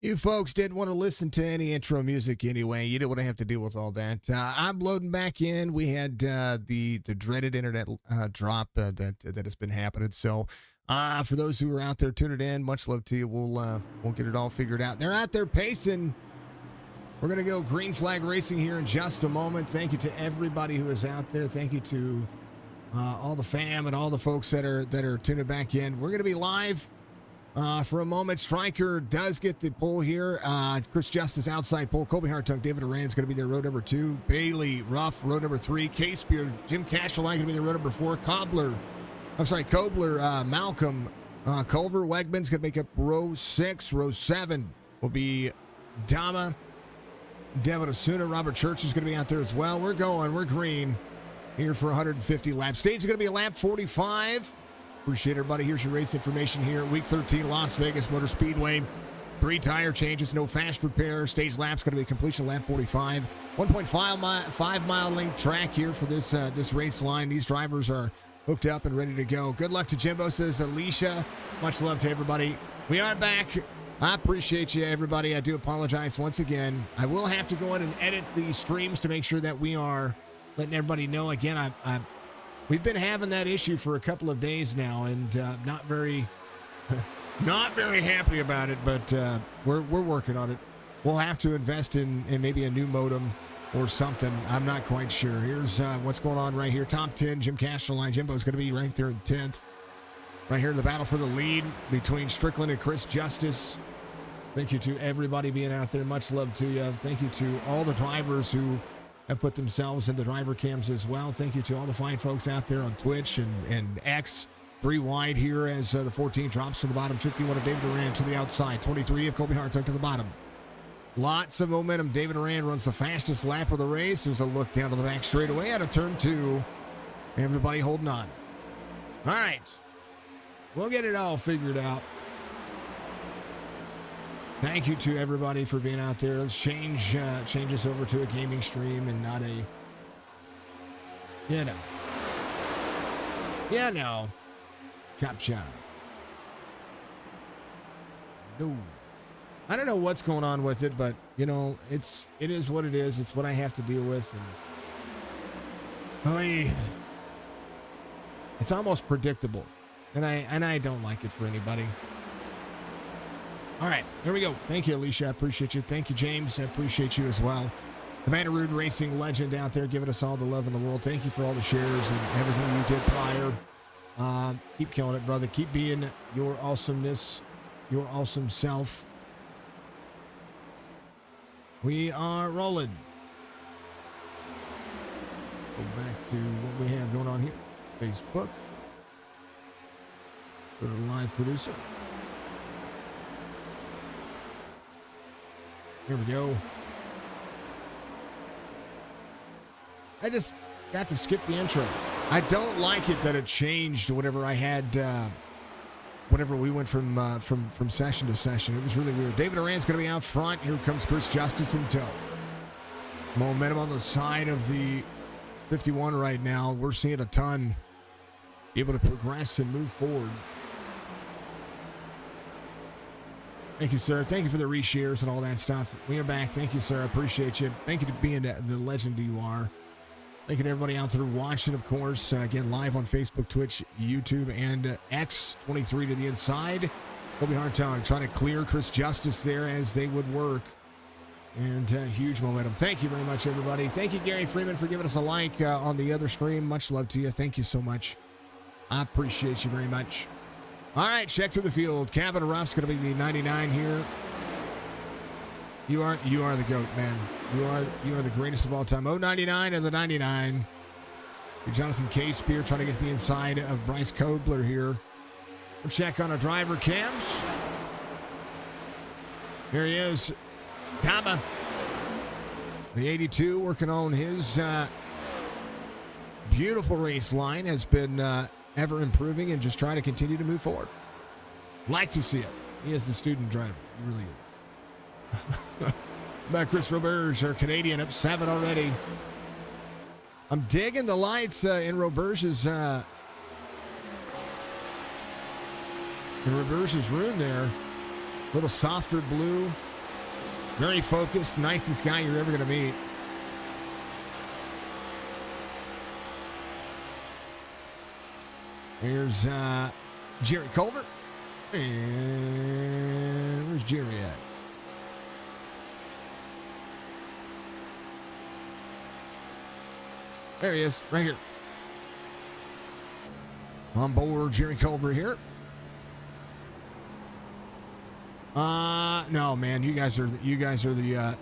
You folks didn't want to listen to any intro music anyway. You didn't want to have to deal with all that. I'm loading back in. We had the dreaded internet drop that has been happening. So for those who are out there tuning in, much love to you. We'll get it all figured out. They're out there pacing. We're gonna go green flag racing here in just a moment. Thank you to everybody who is out there. Thank you to all the fam and all the folks that are tuning back in. We're gonna be live. For a moment, Stryker does get the pole here. Chris Justice outside pole. Colby Hartung, David Duran's going to be there, road number 2. Bailey Ruff, road number 3. K-Spear, Jim Cashel going to be there, road number 4. Kobler, Malcolm, Culver, Wegman's going to make up row 6. Row 7 will be Dama, Devin Osuna. Robert Church is going to be out there as well. We're green here for 150 laps. Stage is going to be a lap 45. Appreciate everybody. Here's your race information here. Week 13, Las Vegas Motor Speedway. 3 tire changes, no fast repair. Stage lap's going to be completion lap 45. 1.5 mile length track here for this race line. These drivers are hooked up and ready to go. Good luck to Jimbo, says Alicia. Much love to everybody. We are back. I appreciate you, everybody. I do apologize once again. I will have to go in and edit these streams to make sure that we are letting everybody know. Again, we've been having that issue for a couple of days now, and not very happy about it. But we're working on it. We'll have to invest in maybe a new modem or something. I'm not quite sure. Here's what's going on right here. Top 10, Jim Cashel. Jimbo's going to be right there in 10th. Right here in the battle for the lead between Strickland and Chris Justice. Thank you to everybody being out there. Much love to you. Thank you to all the drivers who have put themselves in the driver cams as well. Thank you to all the fine folks out there on Twitch and X. 3 wide here as the 14 drops to the bottom. 51 of David Duran to the outside. 23 of Colby Hartung to the bottom. Lots of momentum. David Duran runs the fastest lap of the race. There's a look down to the back straightaway out of turn 2. Everybody holding on. All right. We'll get it all figured out. Thank you to everybody for being out there. Let's change this over to a gaming stream and not a, chop. No. I don't know what's going on with it, but it is what it is. It's what I have to deal with, and it's almost predictable, and I don't like it for anybody. All right, here we go. Thank you, Alicia. I appreciate you. Thank you, James. I appreciate you as well. The Vanderrood Racing legend out there giving us all the love in the world. Thank you for all the shares and everything you did prior. Keep killing it, brother. Keep being your awesomeness, your awesome self. We are rolling. Go back to what we have going on here. Facebook. Go to the live producer. Here we go. I just got to skip the intro. I don't like it that it changed whatever I had, whenever we went from session to session. It was really weird. David Duran's going to be out front. Here comes Chris Justice in tow. Momentum on the side of the 51 right now. We're seeing a ton able to progress and move forward. Thank you, sir. Thank you for the reshares and all that stuff. We are back. Thank you, sir. I appreciate you. Thank you for being the legend you are. Thank you to everybody out there watching, of course. Again, live on Facebook, Twitch, YouTube, and X. 23 to the inside. Colby Hartung trying to clear Chris Justice there as they would work. And huge momentum. Thank you very much, everybody. Thank you, Gary Freeman, for giving us a like on the other stream. Much love to you. Thank you so much. I appreciate you very much. All right, check through the field. Kevin Ruff's going to be the 99 here. You are the GOAT, man. You are the greatest of all time. 099 of the 99. Jonathan K. Spear trying to get to the inside of Bryce Kobler here. We'll check on our driver cams. Here he is. Tama. The 82 working on his beautiful race line. Has been ever improving and just trying to continue to move forward. Like to see it. He is the student driver. He really is. By Chris Roberge, our Canadian, up 7 already. I'm digging the lights in Roberge's room there. A little softer blue. Very focused, nicest guy you're ever going to meet. Here's Jerry Culver. And where's Jerry at? There he is, right here. On board, Jerry Culver here. No, man, you guys are the.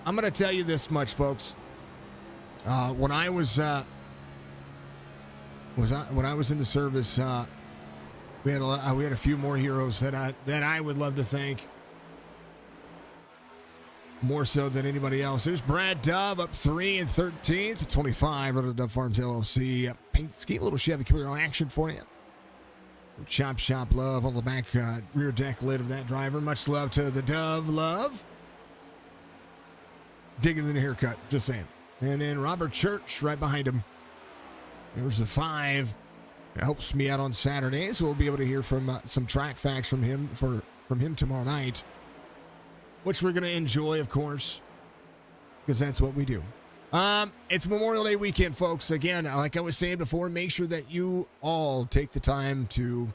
I'm gonna tell you this much, folks. When I was in the service, we had a few more heroes that I would love to thank. More so than anybody else. There's Brad Dove up 3 and 13th, 25 out of the Dove Farms LLC. Paint scheme, a little Chevy Camaro action for you. Chop Shop love on the back rear deck lid of that driver. Much love to the Dove love. Digging in the haircut, just saying. And then Robert Church right behind him. There's the 5. It helps me out on Saturdays. We'll be able to hear from some track facts from him tomorrow night, which we're going to enjoy, of course, because that's what we do. It's Memorial Day weekend, folks. Again, like I was saying before, make sure that you all take the time to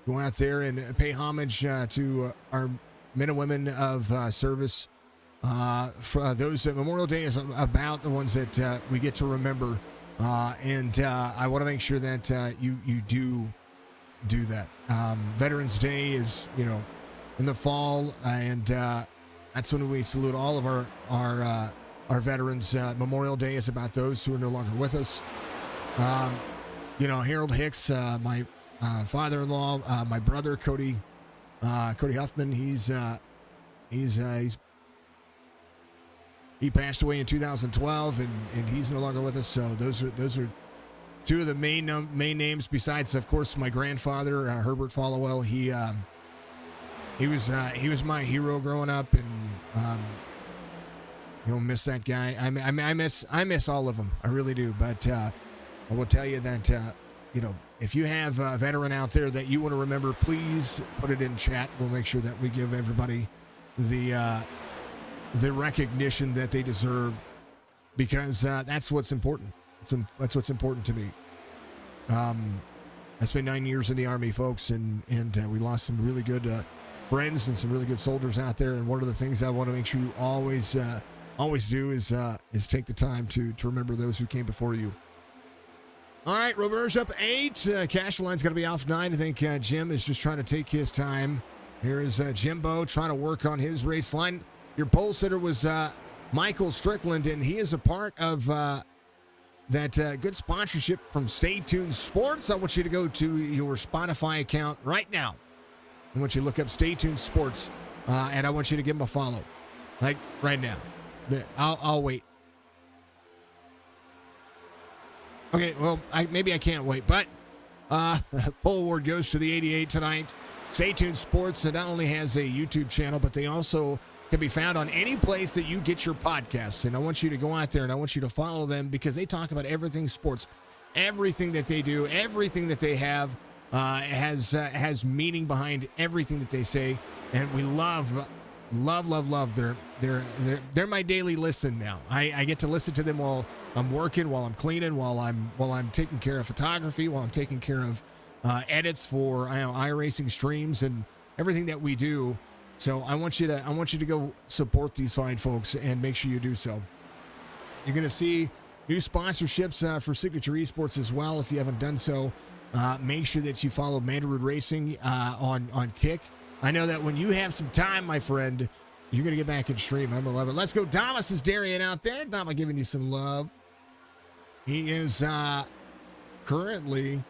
go out there and pay homage to our men and women of service. For those that Memorial Day is about, the ones that we get to remember. And I want to make sure that you do that. Veterans Day is, in the fall, and that's when we salute all of our veterans. Memorial Day is about those who are no longer with us. Harold Hicks, my father-in-law, my brother Cody Huffman. He passed away in 2012, and he's no longer with us. So those are two of the main names. Besides, of course, my grandfather Herbert Followell. He was my hero growing up, and miss that guy. I miss all of them. I really do. But I will tell you that if you have a veteran out there that you want to remember, please put it in chat. We'll make sure that we give everybody the recognition that they deserve, because that's what's important. That's what's important to me. I spent 9 years in the Army, folks, and we lost some really good friends and some really good soldiers out there. And one of the things I want to make sure you always do is take the time to remember those who came before you. All right, Robert's up 8. Cash line's going to be off 9. I think Jim is just trying to take his time. Here is Jimbo trying to work on his race line. Your pole sitter was Michael Strickland, and he is a part of that good sponsorship from Stay Tuned Sports. I want you to go to your Spotify account right now. I want you to look up Stay Tuned Sports, and I want you to give them a follow, like right now. I'll wait. Okay, well, maybe I can't wait, but pole award goes to the 88 tonight. Stay Tuned Sports not only has a YouTube channel, but they also can be found on any place that you get your podcasts. And I want you to go out there and I want you to follow them, because they talk about everything sports, everything that they do, everything that they have has meaning behind everything that they say. And we love. They're my daily listen now. I get to listen to them while I'm working, while I'm cleaning, while I'm taking care of photography, while I'm taking care of edits for iRacing streams and everything that we do. So I want you to go support these fine folks and make sure you do so. You're going to see new sponsorships for Signature Esports as well. If you haven't done so, make sure that you follow Mandarin Racing on Kick. I know that when you have some time, my friend, you're going to get back and stream. I'm going to love it. Let's go. Damas is Darian out there. Damas giving you some love. He is currently...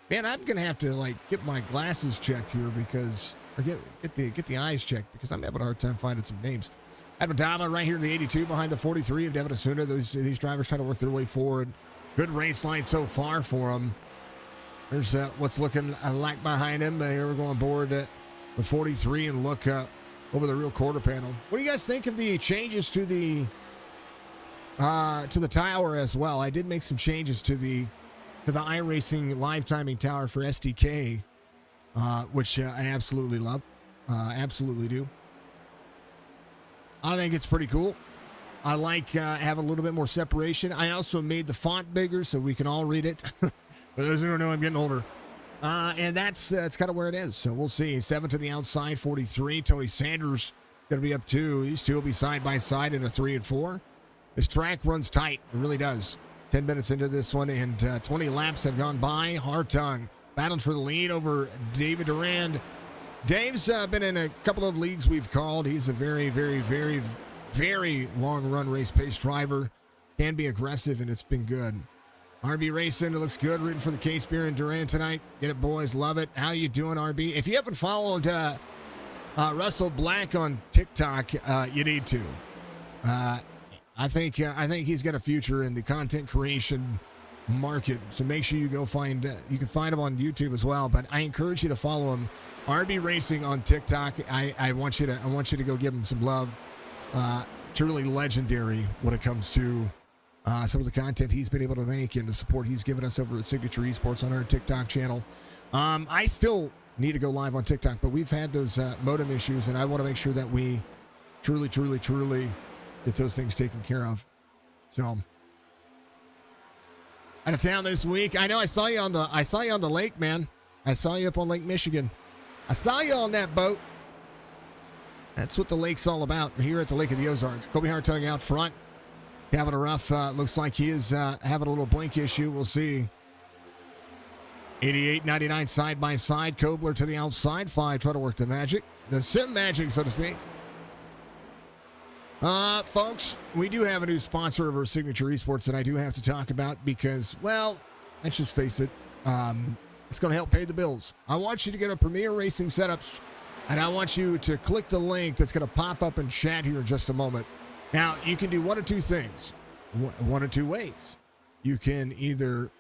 Man, I'm going to have to get my glasses checked here, because... Or get the eyes checked, because I'm having a hard time finding some names. Adama right here in the 82 behind the 43 of Devin Asuna. These drivers trying to work their way forward. Good race line so far for them. There's what's looking like behind him. Here we're going board the 43 and look over the real quarter panel. What do you guys think of the changes to the tower as well? I did make some changes to the iRacing live timing tower for SDK, which I absolutely love. Absolutely do. I think it's pretty cool. I like having a little bit more separation. I also made the font bigger so we can all read it. For those who don't know, I'm getting older. And that's kind of where it is. So we'll see. 7 to the outside, 43. Tony Sanders going to be up 2. These two will be side by side in a 3 and 4. This track runs tight. It really does. 10 minutes into this one, and 20 laps have gone by. Hartung battled for the lead over David Durand. Dave's been in a couple of leagues we've called. He's a very, very, very, very long-run race pace driver. Can be aggressive, and it's been good. RB Racing, it looks good. Rooting for the Case Beer and Durand tonight. Get it, boys. Love it. How you doing, RB? If you haven't followed Russell Black on TikTok, you need to. I think he's got a future in the content creation market. So make sure you go find. You can find him on YouTube as well. But I encourage you to follow him. RB Racing on TikTok. I want you to go give him some love. Truly legendary when it comes to some of the content he's been able to make and the support he's given us over at Signature Esports on our TikTok channel. I still need to go live on TikTok, but we've had those modem issues, and I want to make sure that we truly get those things taken care of. So, out of town this week. I know I saw you on the lake, man. I saw you up on Lake Michigan. I saw you on that boat. That's what the lake's all about here at the Lake of the Ozarks. Kobe Hartung out front, having a rough. Looks like he is having a little blink issue. We'll see. 88-99 side by side. Kobler to the outside. 5 try to work the magic. The sim magic, so to speak. Folks, we do have a new sponsor of our Signature Esports that I do have to talk about because, well, let's just face it, it's going to help pay the bills. I want you to get a Premier Racing Setups, and I want you to click the link that's going to pop up in chat here in just a moment. Now, you can do one of two things, one of two ways. You can either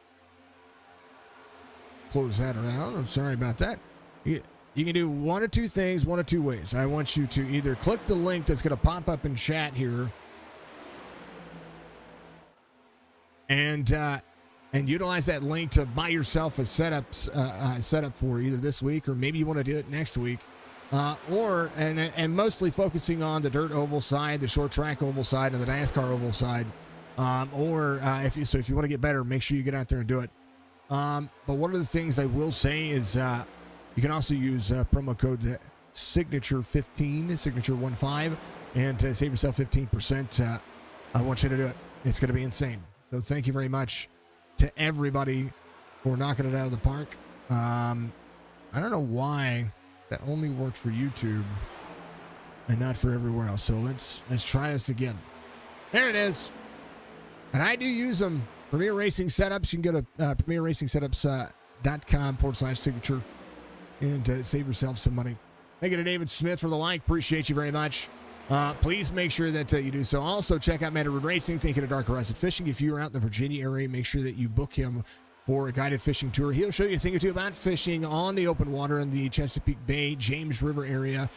close that around. I'm sorry about that. You can do one of two things, one of two ways. I want you to either click the link that's going to pop up in chat here and utilize that link to buy yourself a setup for either this week or maybe you want to do it next week. Or mostly focusing on the dirt oval side, the short track oval side, and the NASCAR oval side. If you want to get better, make sure you get out there and do it. But one of the things I will say is you can also use promo code Signature15, Signature15, and save yourself 15%. I want you to do it. It's going to be insane. So thank you very much to everybody for knocking it out of the park. I don't know why that only worked for YouTube and not for everywhere else. So let's try this again. There it is. And I do use them. Premier Racing Setups. You can go to premierracingsetups.com/signature and save yourself some money. Thank you to David Smith for the like. Appreciate you very much. Please make sure that you do so. Also, check out Matterwood Racing. Thank you to Dark Horizon Fishing. If you're out in the Virginia area, make sure that you book him for a guided fishing tour. He'll show you a thing or two about fishing on the open water in the Chesapeake Bay, James River area.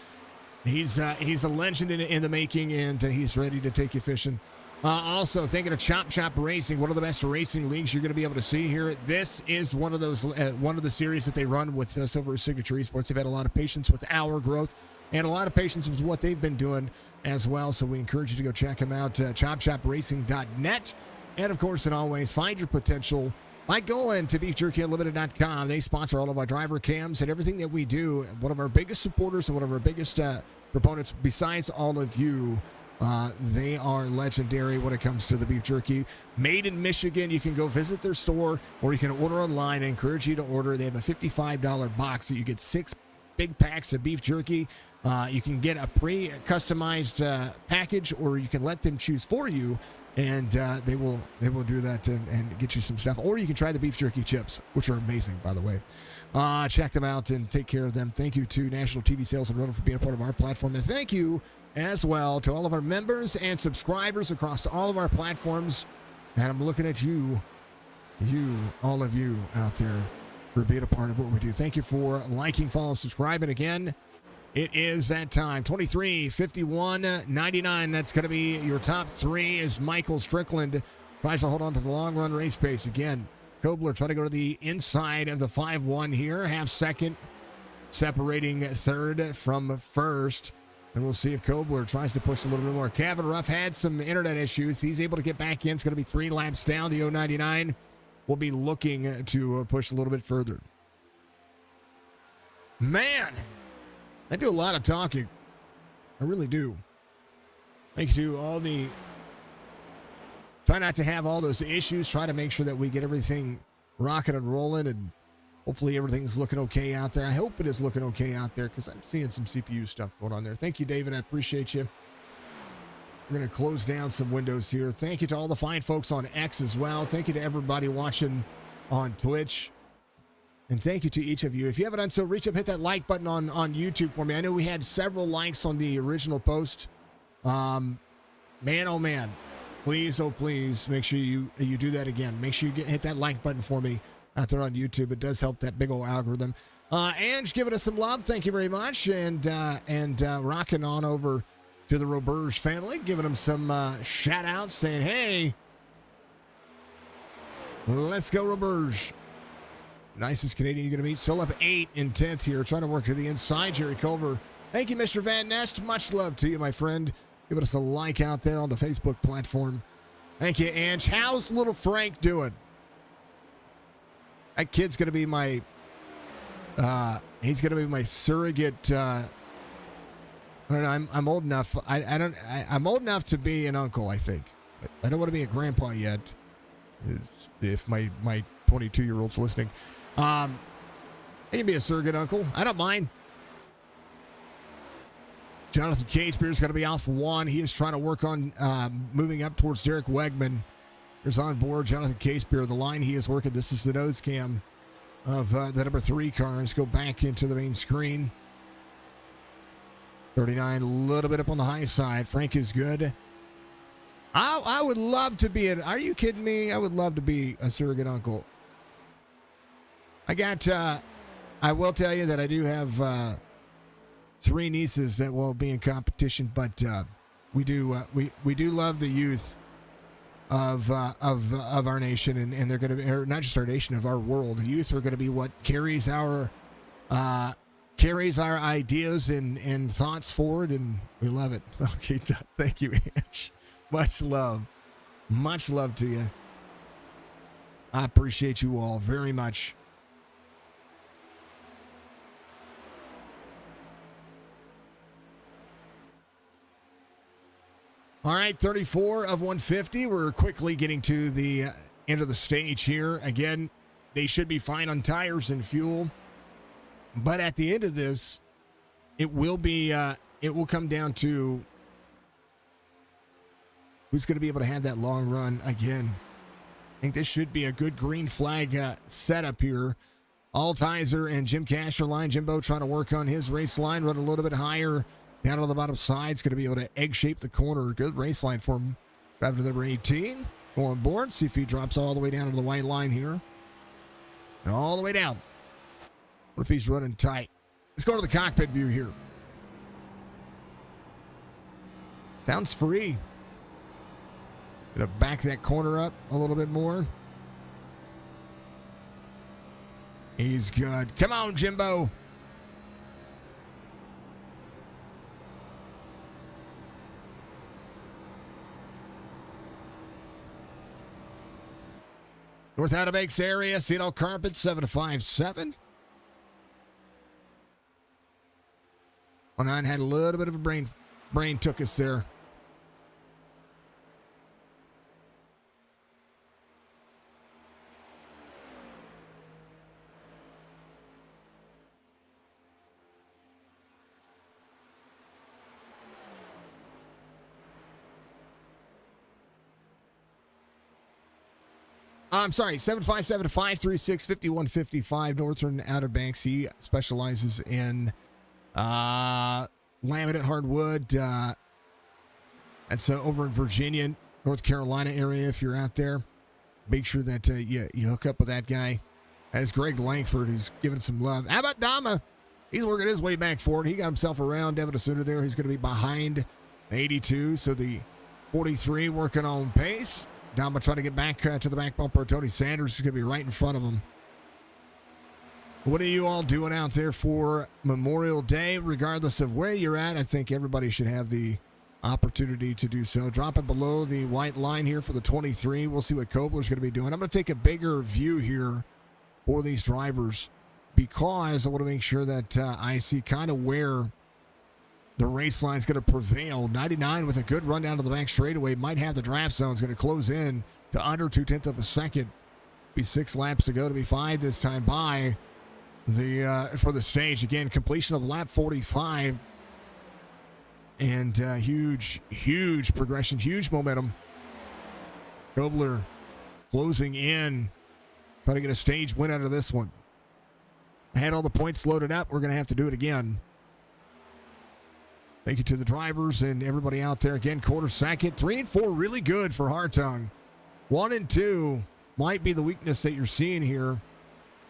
He's a legend in the making, and he's ready to take you fishing. Also, thank you to Chopp'N Racing, one of the best racing leagues you're going to be able to see here. This is one of those one of the series that they run with us over at Signature Esports. They've had a lot of patience with our growth and a lot of patience with what they've been doing as well. So we encourage you to go check them out, chopchopracing.net. And, of course, and always, find your potential by going to beefjerkyunlimited.com. They sponsor all of our driver cams and everything that we do. One of our biggest supporters and one of our biggest proponents, besides all of you. They are legendary when it comes to the beef jerky. Made in Michigan. You can go visit their store or you can order online. I encourage you to order. They have a $55 box that you get 6 big packs of beef jerky. You can get a pre-customized package or you can let them choose for you. And they will do that and get you some stuff. Or you can try the beef jerky chips, which are amazing, by the way. Check them out and take care of them. Thank you to National TV Sales and Rental for being a part of our platform. And thank you as well to all of our members and subscribers across all of our platforms. And I'm looking at you, all of you out there for being a part of what we do. Thank you for liking, following, subscribing. Again, it is that time. 23, 51, 99. That's going to be your top 3 as Michael Strickland tries to hold on to the long run race pace. Again, Kobler trying to go to the inside of the 5-1 here. Half second separating third from first. And we'll see if Kobler tries to push a little bit more. Kevin Ruff had some internet issues. He's able to get back in. It's going to be 3 laps down. The 099 will be looking to push a little bit further. Man, I do a lot of talking. I really do. Thank you to all the... Try not to have all those issues. Try to make sure that we get everything rocking and rolling, and hopefully everything's looking okay out there. I hope it is looking okay out there because I'm seeing some CPU stuff going on there. Thank you, David. I appreciate you. We're going to close down some windows here. Thank you to all the fine folks on X as well. Thank you to everybody watching on Twitch. And thank you to each of you. If you haven't done so, reach up, hit that like button on YouTube for me. I know we had several likes on the original post. Man, oh man. Please, oh please, make sure you do that again. Make sure you hit that like button for me out there on YouTube. It does help that big old algorithm. Ange giving us some love. Thank you very much. And rocking on over to the Roberge family, giving them some shout outs, saying, hey, let's go Roberge. Nicest Canadian you're going to meet. Still up 8 in 10th here. Trying to work to the inside. Jerry Culver. Thank you, Mr. Van Nest. Much love to you, my friend. Give us a like out there on the Facebook platform. Thank you, Ange. How's little Frank doing? That kid's going to be my, he's going to be my surrogate. I don't know. I'm old enough. I'm old enough to be an uncle, I think. I don't want to be a grandpa yet. If my 22-year-old's listening. I can be a surrogate uncle. I don't mind. Jonathan Caspear's going to be off 1. He is trying to work on moving up towards Derek Wegman. There's on board Jonathan Caspear. The line he is working. This is the nose cam of the number 3 car. Let's go back into the main screen. 39, a little bit up on the high side. Frank is good. I would love to be are you kidding me? I would love to be a surrogate uncle. I will tell you that I do have 3 nieces that will be in competition, but we do love the youth of our nation, and they're going to be, or not just our nation, of our world. The youth are going to be what carries our ideas and thoughts forward, and we love it. Okay, thank you, Ange. Much love to you. I appreciate you all very much. All right, 34 of 150. We're quickly getting to the end of the stage here. Again, they should be fine on tires and fuel. But at the end of this, it will come down to who's going to be able to have that long run again. I think this should be a good green flag setup here. Altizer and Jim Castor line. Jimbo trying to work on his race line, run a little bit higher. Down on the bottom side, is going to be able to egg shape the corner. Good race line for him. Driver to number 18. Go on board. See if he drops all the way down to the white line here. All the way down. What if he's running tight? Let's go to the cockpit view here. Sounds free. Gonna back that corner up a little bit more. He's good. Come on, Jimbo. North Outer Banks area, Seattle Carpet, 757. 09 had a little bit of a brain took us there. I'm sorry, 757-536-5155, Northern Outer Banks. He specializes in laminate hardwood. That's over in Virginia, North Carolina area. If you're out there, make sure that you hook up with that guy. That's Greg Langford, who's giving some love. How about Dama? He's working his way back forward. He got himself around. Devin Asuda there. He's going to be behind 82, so the 43 working on pace. Dama trying to get back to the back bumper. Tony Sanders is going to be right in front of him. What are you all doing out there for Memorial Day? Regardless of where you're at, I think everybody should have the opportunity to do so. Drop it below the white line here for the 23. We'll see what Kobler's going to be doing. I'm going to take a bigger view here for these drivers because I want to make sure that I see kind of where the race line is going to prevail. 99 with a good run down to the back straightaway. Might have the draft zone. Is going to close in to under 2/10 of a second. Be 6 laps to go to be 5 this time by the for the stage. Again, completion of lap 45. And huge progression, huge momentum. Kobler closing in. Trying to get a stage win out of this one. I had all the points loaded up. We're going to have to do it again. Thank you to the drivers and everybody out there. Again, quarter second. 3 and 4, really good for Hartung. 1 and 2 might be the weakness that you're seeing here.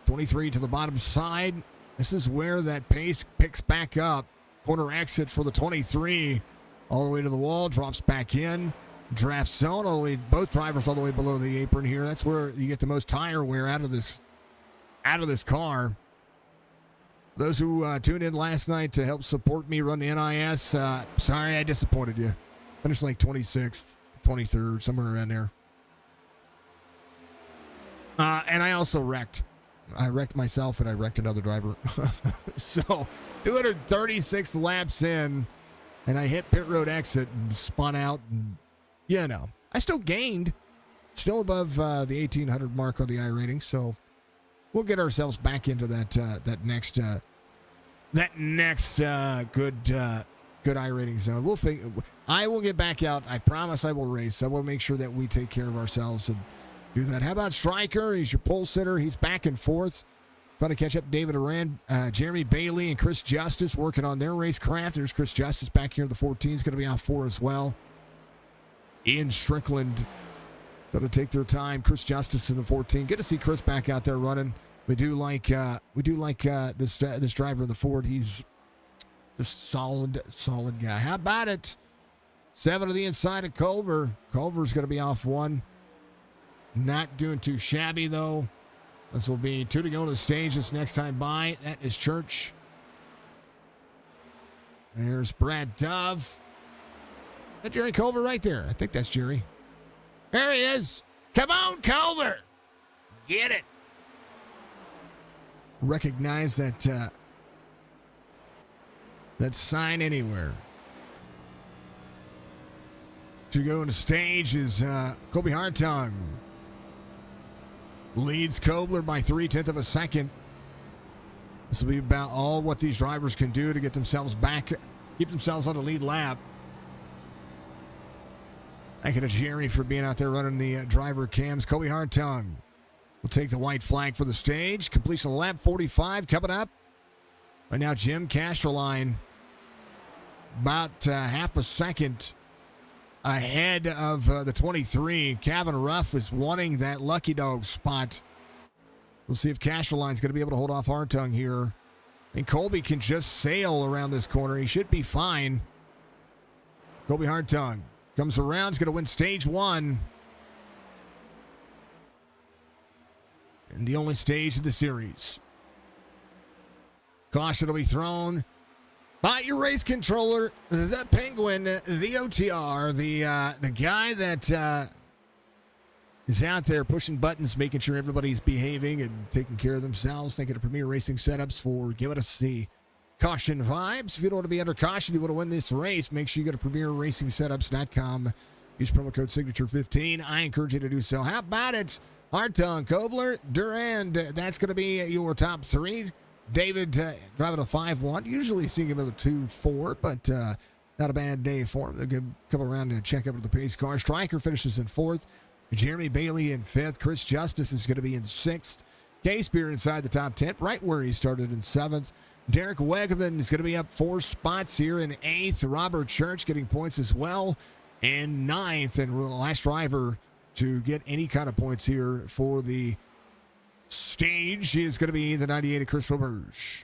23 to the bottom side. This is where that pace picks back up. Corner exit for the 23. All the way to the wall. Drops back in. Draft zone. All the way, both drivers all the way below the apron here. That's where you get the most tire wear out of this car. Those who tuned in last night to help support me run the NIS, sorry I disappointed you. Finished like 26th, 23rd, somewhere around there. And I also wrecked. I wrecked myself and I wrecked another driver. So 236 laps in, and I hit pit road exit and spun out. And, I still gained. Still above the 1800 mark on the iRating, so we'll get ourselves back into that next good iRating zone. I will get back out. I promise I will race. I will make sure that we take care of ourselves and do that. How about Stryker? He's your pole sitter. He's back and forth. Trying to catch up David Aran, Jeremy Bailey, and Chris Justice working on their racecraft. There's Chris Justice back here in the 14. He's going to be out 4 as well. Ian Strickland going to take their time. Chris Justice in the 14. Good to see Chris back out there running. We do like this driver in the Ford. He's just solid guy. How about it? 7 to the inside of Culver. Culver's going to be off 1. Not doing too shabby though. This will be 2 to go on the stage this next time by. That is Church. There's Brad Dove. Is that Jerry Culver right there? I think that's Jerry. There he is. Come on, Culver. Get it. Recognize that sign anywhere. To go on the stage is Kobe Hartung. Leads Kobler by 0.3 of a second. This will be about all what these drivers can do to get themselves back, keep themselves on the lead lap. Thank you to Jerry for being out there running the driver cams. Kobe Hartung will take the white flag for the stage. Completion of lap 45 coming up. Right now, Jim Casterline about half a second ahead of the 23. Kevin Ruff is wanting that lucky dog spot. We'll see if Casterline's going to be able to hold off Hartung here. And Colby can just sail around this corner. He should be fine. Colby Hartung comes around. He's going to win stage 1. And the only stage of the series. Caution will be thrown by your race controller, the Penguin, the OTR, the guy that is out there pushing buttons, making sure everybody's behaving and taking care of themselves. Thank you to Premier Racing Setups for giving us the caution vibes. If you don't want to be under caution, you want to win this race, make sure you go to PremierRacingSetups.com. Use promo code Signature15. I encourage you to do so. How about it? Hartung, Kobler, Durand. That's going to be your top 3. David driving a 5-1. Usually seeing him at a 2-4, but not a bad day for him. They'll give a couple around to check up with the pace car. Stryker finishes in 4th. Jeremy Bailey in 5th. Chris Justice is going to be in 6th. K-Spear inside the top 10, right where he started in 7th. Derek Wegman is going to be up 4 spots here in 8th. Robert Church getting points as well in 9th. And the last driver to get any kind of points here for the stage is going to be the 98 of Chris Roberge.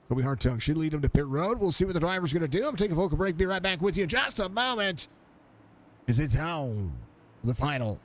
Kobe Hartung should lead him to pit road. We'll see what the driver's going to do. I'm taking a vocal break. Be right back with you in just a moment. Is it down the final?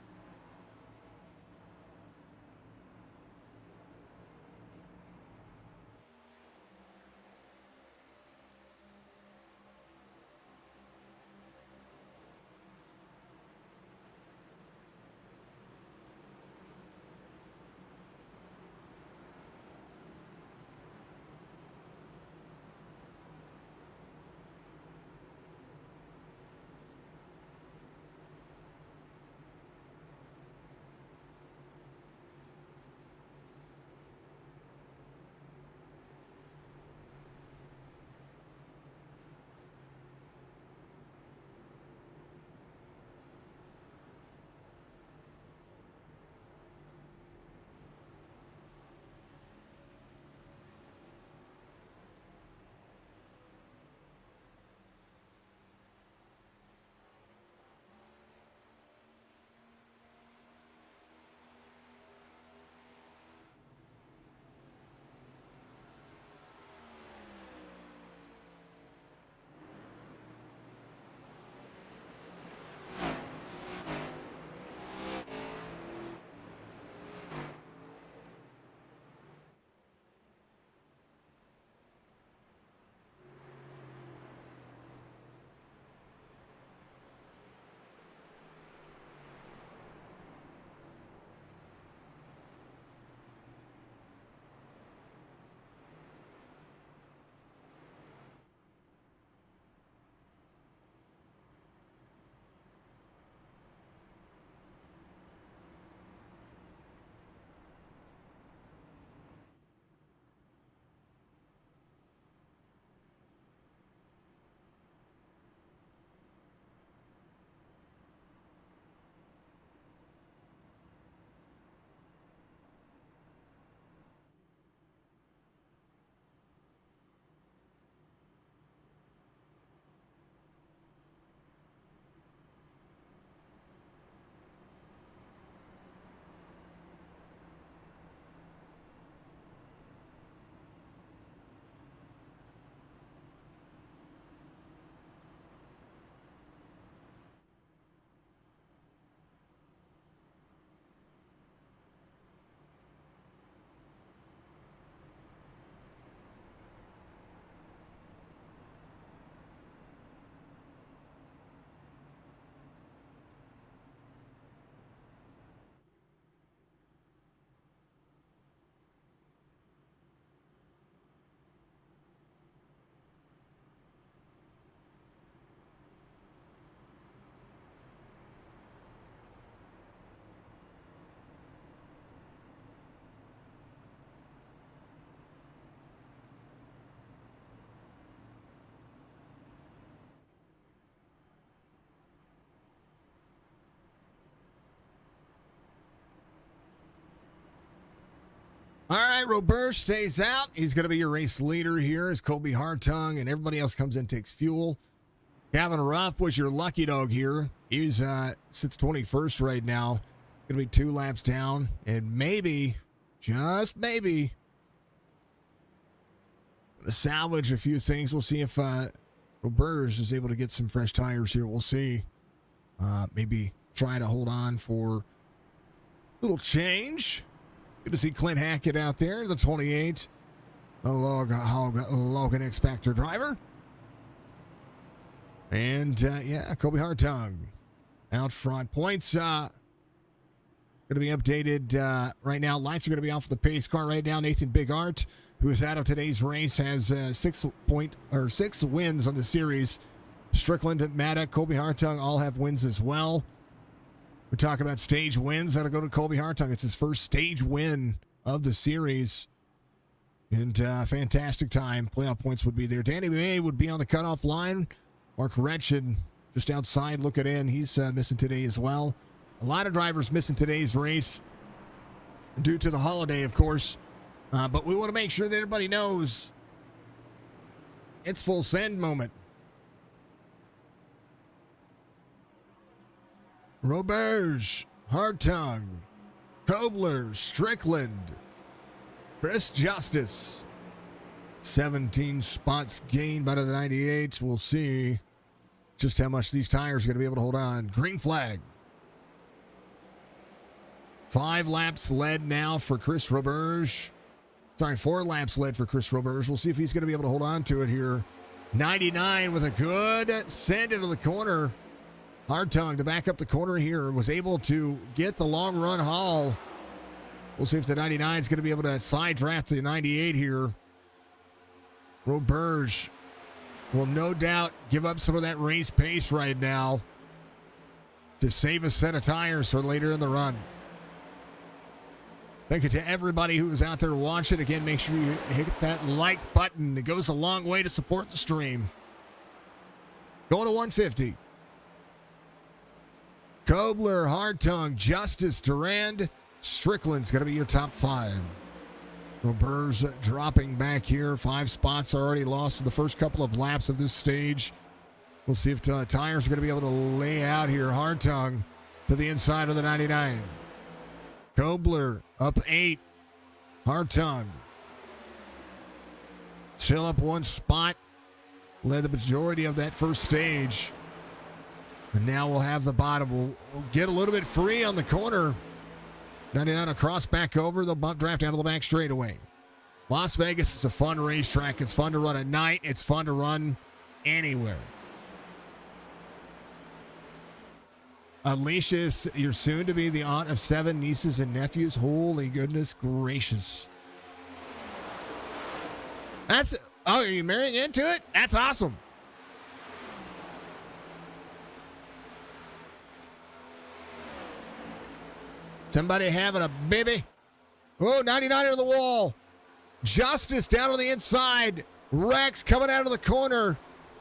All right, Robert stays out. He's going to be your race leader here as Colby Hartung and everybody else comes in, takes fuel. Gavin Ruff was your lucky dog here. He's sits 21st right now. Going to be 2 laps down. And maybe, just maybe, going to salvage a few things. We'll see if Robert is able to get some fresh tires here. We'll see. Maybe try to hold on for a little change. Good to see Clint Hackett out there, the 28, the Logan X Factor driver. And, Colby Hartung out front. Points going to be updated right now. Lights are going to be off the pace car right now. Nathan Bigart, who is out of today's race, has 6 wins on the series. Strickland, Maddock, Colby Hartung all have wins as well. We're talking about stage wins. That'll go to Colby Hartung. It's his first stage win of the series. And fantastic time. Playoff points would be there. Danny May would be on the cutoff line. Mark Retchin just outside looking in. He's missing today as well. A lot of drivers missing today's race due to the holiday, of course. But we want to make sure that everybody knows it's full send moment. Roberge, Hartung, Kobler, Strickland, Chris Justice. 17 spots gained by the 98. We'll see just how much these tires are going to be able to hold on. Green flag. 5 laps led now for Chris Roberge. 4 laps led for Chris Roberge. We'll see if he's going to be able to hold on to it here. 99 with a good send into the corner. Hartung to back up the corner here was able to get the long run haul. We'll see if the 99 is going to be able to side draft the 98 here. Roberge will no doubt give up some of that race pace right now to save a set of tires for later in the run. Thank you to everybody who was out there watching. Again, make sure you hit that like button. It goes a long way to support the stream. Going to 150. Kobler, Hartung, Justice, Durand, Strickland's going to be your top 5. Roberge dropping back here. 5 spots already lost in the first couple of laps of this stage. We'll see if tires are going to be able to lay out here. Hartung to the inside of the 99. Kobler up 8. Hartung still up 1 spot. Led the majority of that first stage. And now we'll have the bottom. We'll get a little bit free on the corner. 99 will cross back over. They'll bump draft out of the back straightaway. Las Vegas is a fun racetrack. It's fun to run at night. It's fun to run anywhere. Alicia, you're soon to be the aunt of 7 nieces and nephews. Holy goodness gracious. Are you marrying into it? That's awesome. Somebody having a baby. Oh, 99 into the wall. Justice down on the inside. Rex coming out of the corner.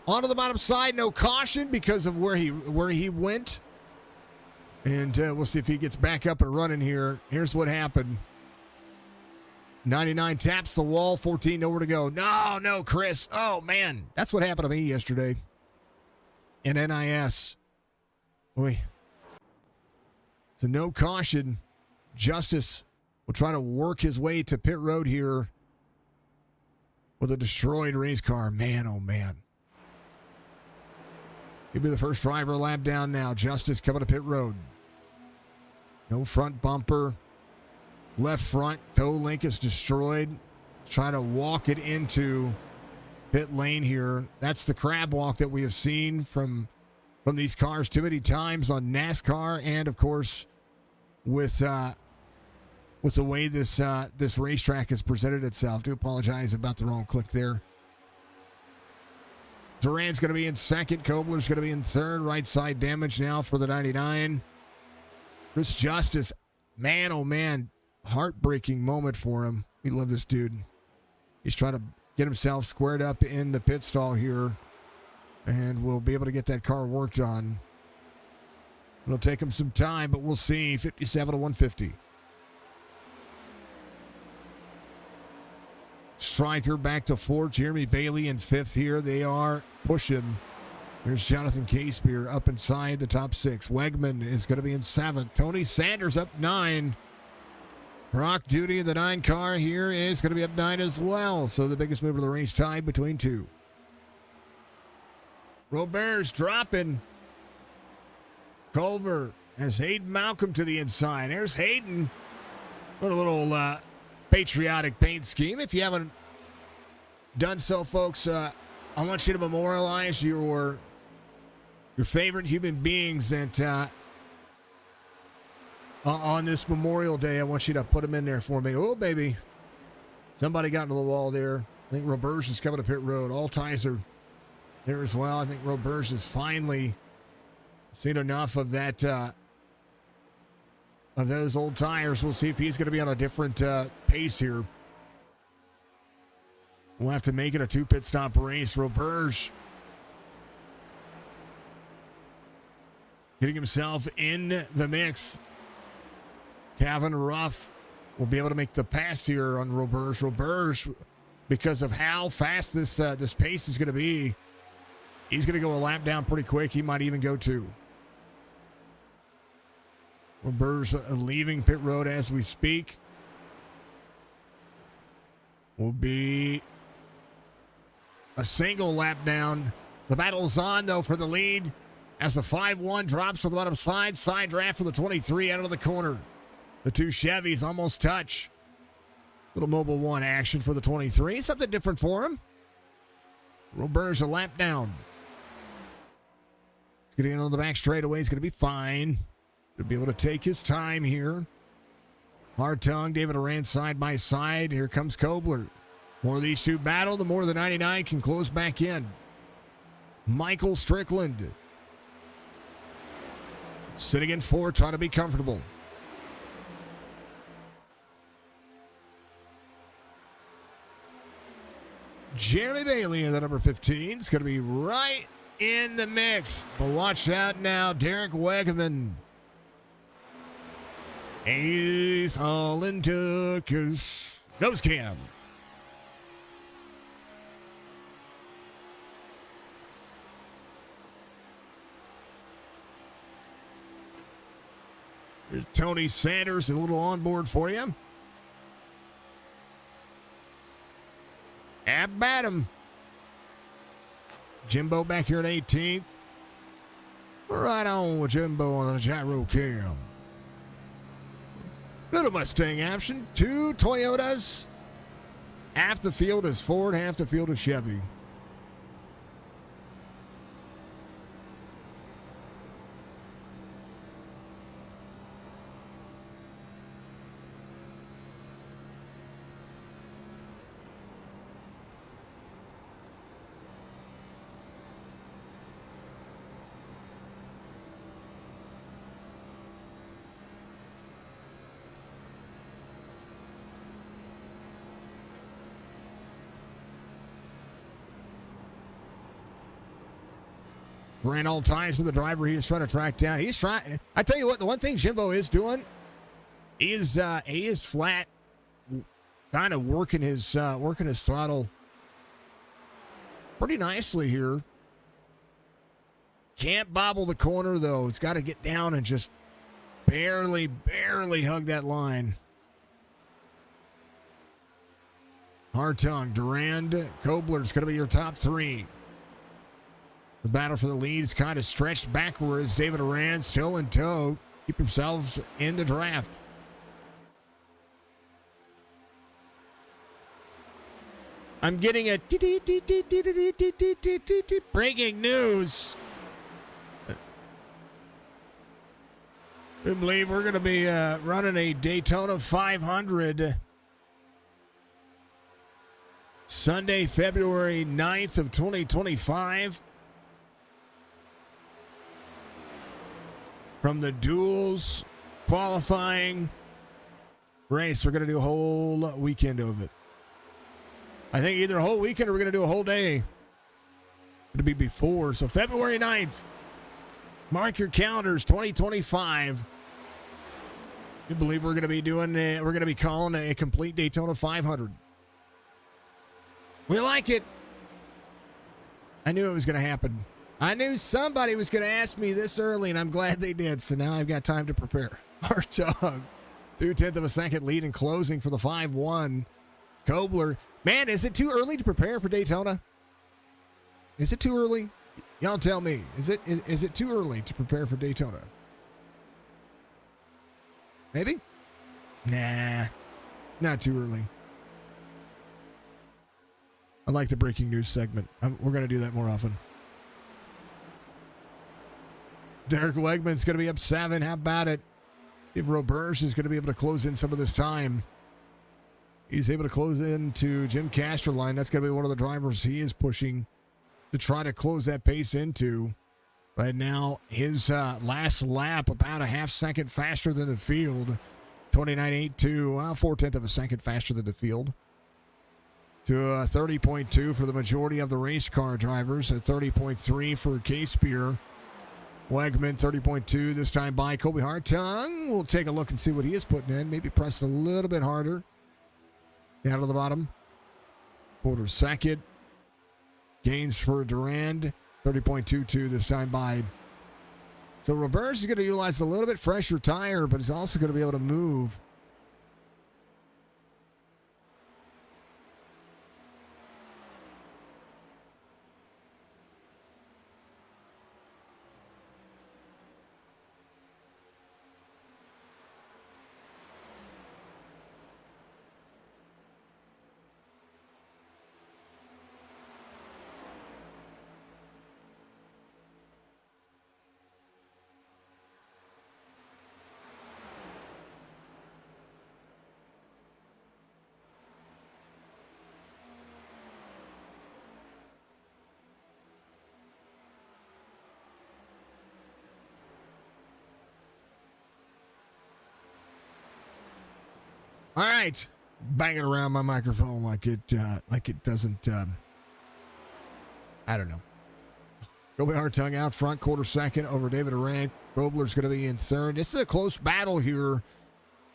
Onto the bottom side. No caution because of where he went. And we'll see if he gets back up and running here. Here's what happened. 99 taps the wall. 14 nowhere to go. No, Chris. Oh, man. That's what happened to me yesterday. In NIS. Boy. So no caution. Justice will try to work his way to pit road here with a destroyed race car. Man, oh man. He'll be the first driver lap down now. Justice coming to pit road. No front bumper. Left front toe link is destroyed. Trying to walk it into pit lane here. That's the crab walk that we have seen from these cars too many times on NASCAR, and of course with the way this racetrack has presented itself. Do apologize about the wrong click there. Durand's going to be in second. Kobler's going to be in third. Right side damage now for the 99. Chris Justice, man, oh man, heartbreaking moment for him. We love this dude. He's trying to get himself squared up in the pit stall here, and we'll be able to get that car worked on. It'll take him some time, but we'll see. 57 to 150. Stryker back to fourth. Jeremy Bailey in fifth here. They are pushing. There's Jonathan Casebeer up inside the top six. Wegman is going to be in seventh. Tony Sanders up 9. Brock Duty in the 9 car here is going to be up 9 as well. So the biggest mover of the race tied between two. Robert's dropping. Culver has Hayden Malcolm to the inside. There's Hayden. What a little patriotic paint scheme. If you haven't done so, folks, I want you to memorialize your favorite human beings that on this Memorial Day. I want you to put them in there for me. Oh, baby. Somebody got into the wall there. I think Roberge is coming to pit road. All ties are there as well. I think Roberge has finally seen enough of that, of those old tires. We'll see if he's going to be on a different pace here. We'll have to make it a 2 pit stop race. Roberge getting himself in the mix. Kevin Ruff will be able to make the pass here on Roberge. Roberge, because of how fast this pace is going to be, he's going to go a lap down pretty quick. He might even go 2. Roberge leaving pit road as we speak. Will be a single lap down. The battle's on, though, for the lead as the 5-1 drops to the bottom side. Side draft for the 23 out of the corner. The 2 Chevys almost touch. Little Mobile 1 action for the 23. Something different for him. Roberge a lap down. He's getting in on the back straightaway. He's going to be fine. To be able to take his time here. Hartung, David Arand side by side. Here comes Kobler. More of these two battle, the more the 99 can close back in. Michael Strickland. Sitting in 4, trying to be comfortable. Jeremy Bailey in the number 15 is going to be right in the mix. But watch out now, Derek Wegman. He's hauling took his nose cam. Here's Tony Sanders, a little onboard for you. Ab Badham. Jimbo back here at 18th. Right on with Jimbo on the gyro cam. Little Mustang action. 2 Toyotas. Half the field is Ford, half the field is Chevy. Ran all times with the driver he is trying to track down. He's trying. I tell you what, the one thing Jimbo is doing is he is flat, kind of working his throttle pretty nicely here. Can't bobble the corner though. It's got to get down and just barely hug that line. Hartung, Durand, Kobler's going to be your top 3. The battle for the lead is kind of stretched backwards. David Arand still in tow. Keep themselves in the draft. I'm getting a breaking news. I believe we're going to be running a Daytona 500 Sunday, February 9th of 2025. From the duels qualifying race, we're going to do a whole weekend of it. I think either a whole weekend or we're going to do a whole day. It'll be before. So February 9th, mark your calendars, 2025. I believe we're going to be calling a complete Daytona 500. We like it. I knew it was going to happen. I knew somebody was going to ask me this early, and I'm glad they did. So now I've got time to prepare. Hartog, 2/10 of a second lead in closing for the 5-1. Kobler. Man, is it too early to prepare for Daytona? Is it too early? Y'all tell me. Is it too early to prepare for Daytona? Maybe? Nah, not too early. I like the breaking news segment. We're going to do that more often. Derek Wegman's going to be up 7. How about it? If Roberge is going to be able to close in some of this time. He's able to close into Jim Casterline. That's going to be one of the drivers he is pushing to try to close that pace into. But now his last lap about a half second faster than the field. 29.82, 4/10 of a second faster than the field. To 30.2 for the majority of the race car drivers. At 30.3 for K-Spear. Wegman 30.2 this time by Kobe Hartung. We'll take a look and see what he is putting in. Maybe press a little bit harder. Down to the bottom. Quarter second. Gains for Durand. 30.22 this time by. So Roberge is going to utilize a little bit fresher tire, but he's also going to be able to move. All right, banging around my microphone like it doesn't. I don't know. Kobe Hartung out front, quarter second over David Durant. Grobler's going to be in third. This is a close battle here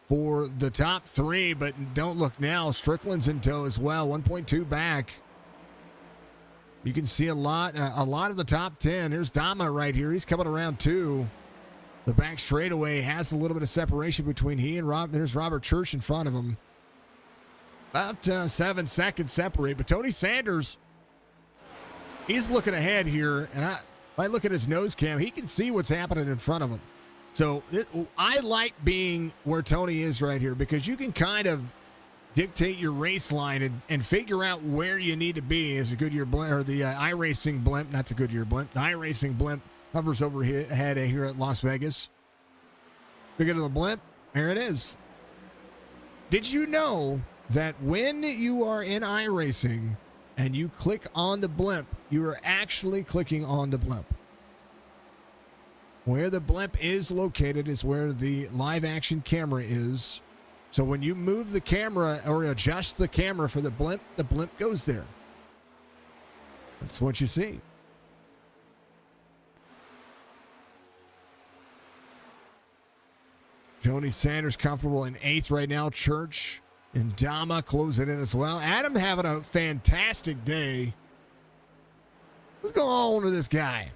for the top three, but don't look now. Strickland's in tow as well, 1.2 back. You can see a lot of the top 10. Here's Dama right here. He's coming around two. The back straightaway has a little bit of separation between he and Rob. There's Robert Church in front of him. About 7 seconds separate. But Tony Sanders, he's looking ahead here. And if I look at his nose cam, he can see what's happening in front of him. So I like being where Tony is right here because you can kind of dictate your race line and figure out where you need to be as a Goodyear blimp, or the iRacing blimp, not the Goodyear blimp, the iRacing blimp. Hovers overhead here at Las Vegas. We go to the blimp. There it is. Did you know that when you are in iRacing and you click on the blimp, you are actually clicking on the blimp? Where the blimp is located is where the live action camera is. So when you move the camera or adjust the camera for the blimp goes there. That's what you see. Tony Sanders comfortable in 8th right now. Church and Dama closing in as well. Adam having a fantastic day. What's going on with this guy?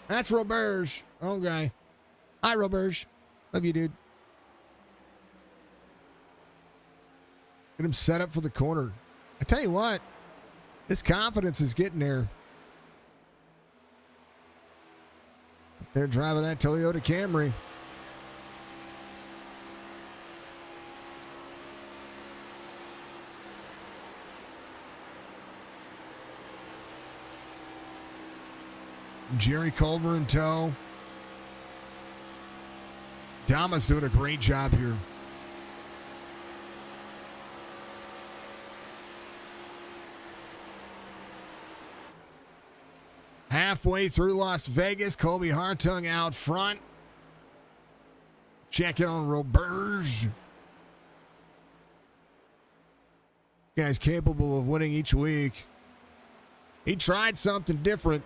That's Roberge. Oh, guy. Hi, Roberge. Love you, dude. Get him set up for the corner. I tell you what, his confidence is getting there. They're driving that Toyota Camry. Jerry Culver in tow. Dama's doing a great job here. Halfway through Las Vegas, Kobe Hartung out front. Check in on Roberge. Guy's capable of winning each week. He tried something different.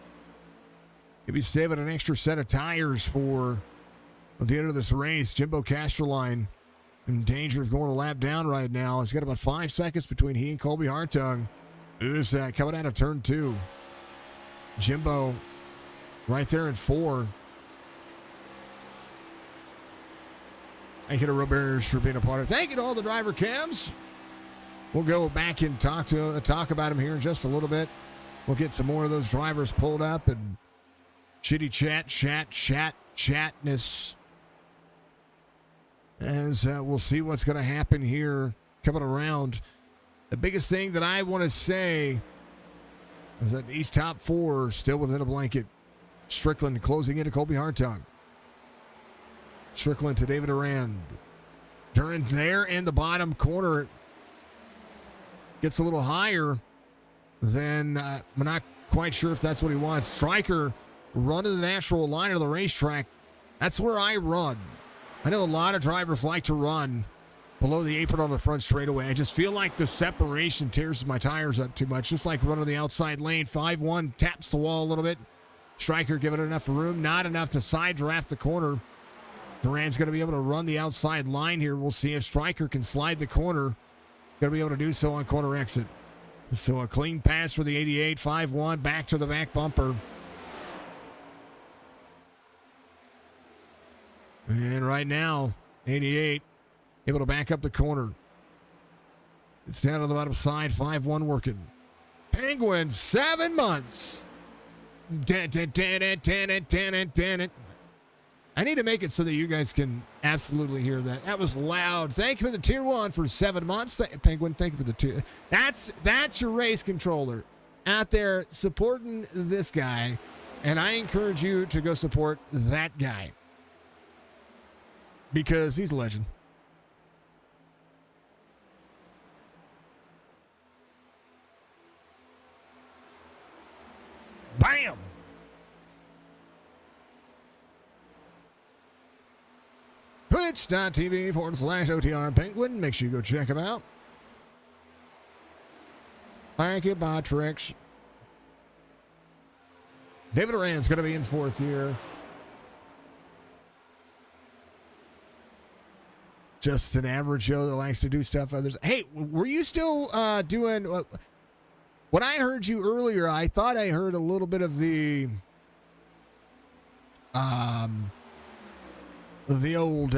He'll be saving an extra set of tires for the end of this race. Jimbo Casterline in danger of going a lap down right now. He's got about 5 seconds between he and Colby Hartung. Usyk coming out of turn 2. Jimbo right there in 4. Thank you to Road Barriers for being a part of it. Thank you to all the driver cams. We'll go back and talk about them here in just a little bit. We'll get some more of those drivers pulled up and chitty chatness. As we'll see what's going to happen here coming around. The biggest thing that I want to say is that these top 4 are still within a blanket. Strickland closing into Colby Hartung. Strickland to David Arand. Duran there in the bottom corner. Gets a little higher than, I'm not quite sure if that's what he wants. Stryker run to the natural line of the racetrack. That's where I run. I know a lot of drivers like to run below the apron on the front straightaway. I just feel like the separation tears my tires up too much. Just like running the outside lane. 5-1 taps the wall a little bit. Stryker giving it enough room. Not enough to side draft the corner. Duran's going to be able to run the outside line here. We'll see if Stryker can slide the corner. Going to be able to do so on corner exit. So a clean pass for the 88. 5-1 back to the back bumper. And right now, 88 able to back up the corner. It's down to the bottom side. 5-1 working. Penguin, 7 months. I need to make it so that you guys can absolutely hear that. That was loud. Thank you for the tier 1 for 7 months. Penguin, thank you for the tier. That's your race controller out there supporting this guy. And I encourage you to go support that guy. Because he's a legend. Bam! Twitch.tv/OTR Penguin. Make sure you go check him out. Thank you, Botrix. David Arand's going to be in 4th here. Just an average Joe that likes to do stuff others. Hey, were you still doing... When I heard you earlier, I thought I heard a little bit of the old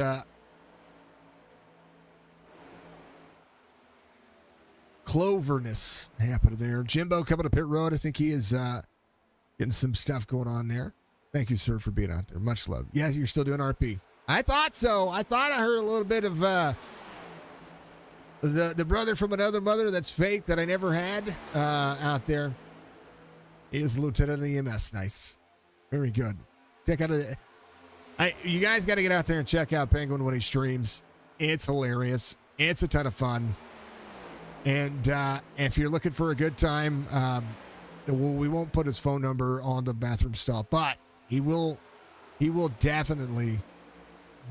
cloverness happened there. Jimbo coming to pit road. I think he is getting some stuff going on there. Thank you, sir, for being out there. Much love. Yeah, you're still doing RP. I thought so. I thought I heard a little bit of the brother from another mother that's fake that I never had out there. He is Lieutenant of the EMS. Nice. Very good. Check out you guys got to get out there and check out Penguin when he streams. It's hilarious. It's a ton of fun. And if you're looking for a good time, we won't put his phone number on the bathroom stall, but he will definitely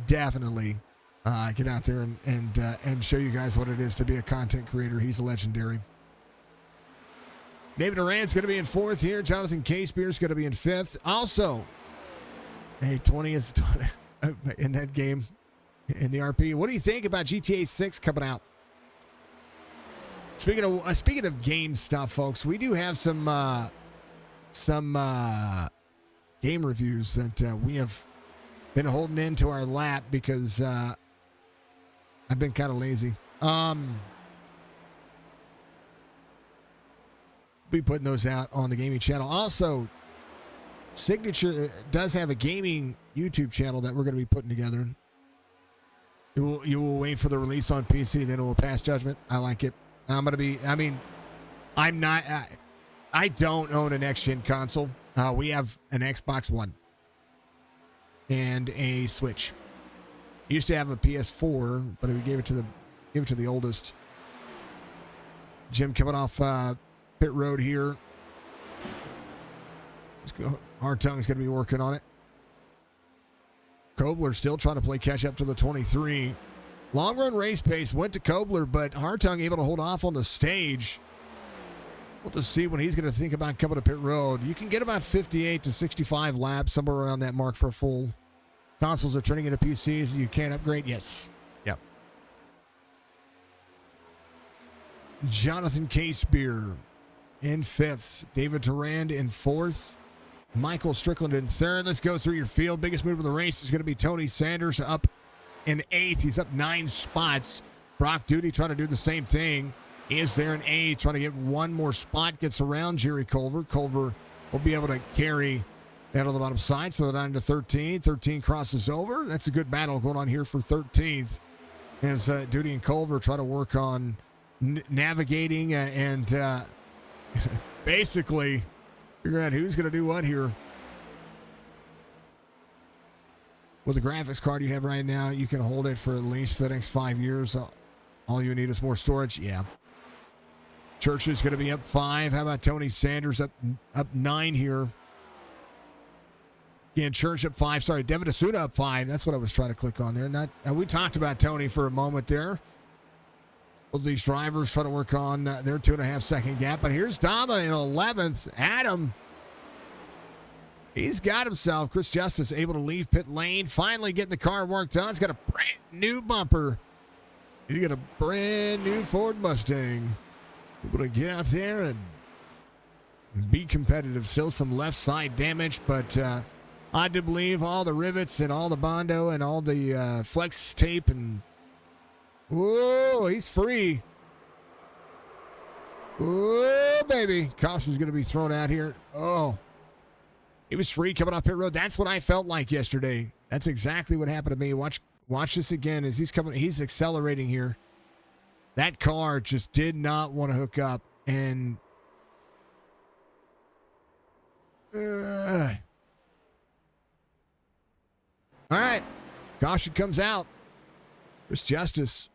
get out there and show you guys what it is to be a content creator. He's legendary. David Durant's going to be in 4th here. Jonathan Casebeer's going to be in 5th. Also, hey, 20 is in that game in the RP. What do you think about GTA 6 coming out? Speaking of game stuff, folks, we do have some game reviews that we have been holding into our lap because I've been kind of lazy. Be putting those out on the gaming channel. Also, Signature does have a gaming YouTube channel that we're going to be putting together. You will wait for the release on PC, then it will pass judgment. I like it. I don't own a next-gen console. We have an Xbox One and a Switch. Used to have a PS4, but we gave it to the oldest. Jim coming off pit road here. Let's go. Hartung's going to be working on it. Kobler still trying to play catch up to the 23. Long run race pace went to Kobler, but Hartung able to hold off on the stage. We'll have to see when he's going to think about coming to pit road. You can get about 58 to 65 laps, somewhere around that mark for a full. Consoles are turning into PCs. You can't upgrade. Yes. Yep. Jonathan Casebeer in 5th. David Durand in 4th. Michael Strickland in 3rd. Let's go through your field. Biggest move of the race is going to be Tony Sanders up in 8th. He's up 9 spots. Brock Duty trying to do the same thing. He is there in 8th, trying to get one more spot. Gets around Jerry Culver. Culver will be able to carry that on the bottom side, so they're down to 13. 13 crosses over. That's a good battle going on here for 13th as Duty and Culver try to work on navigating and basically figure out who's going to do what here. With the graphics card you have right now, you can hold it for at least the next 5 years. All you need is more storage. Yeah. Church is going to be up 5. How about Tony Sanders up 9 here? Again, Church up 5. Sorry, Devin Asuda up 5. That's what I was trying to click on there. We talked about Tony for a moment there. Well, these drivers try to work on their 2.5 second gap. But here's Dama in 11th. Adam. He's got himself. Chris Justice able to leave pit lane. Finally getting the car worked on. He's got a brand new bumper. He's got a brand new Ford Mustang. Able to get out there and be competitive. Still some left side damage, but I do believe all the rivets and all the Bondo and all the flex tape and whoa, he's free. Whoa, baby. Caution's going to be thrown out here. Oh, he was free coming off pit road. That's what I felt like yesterday. That's exactly what happened to me. Watch this again as he's coming. He's accelerating here. That car just did not want to hook up. And all right. Caution comes out. Chris Justice.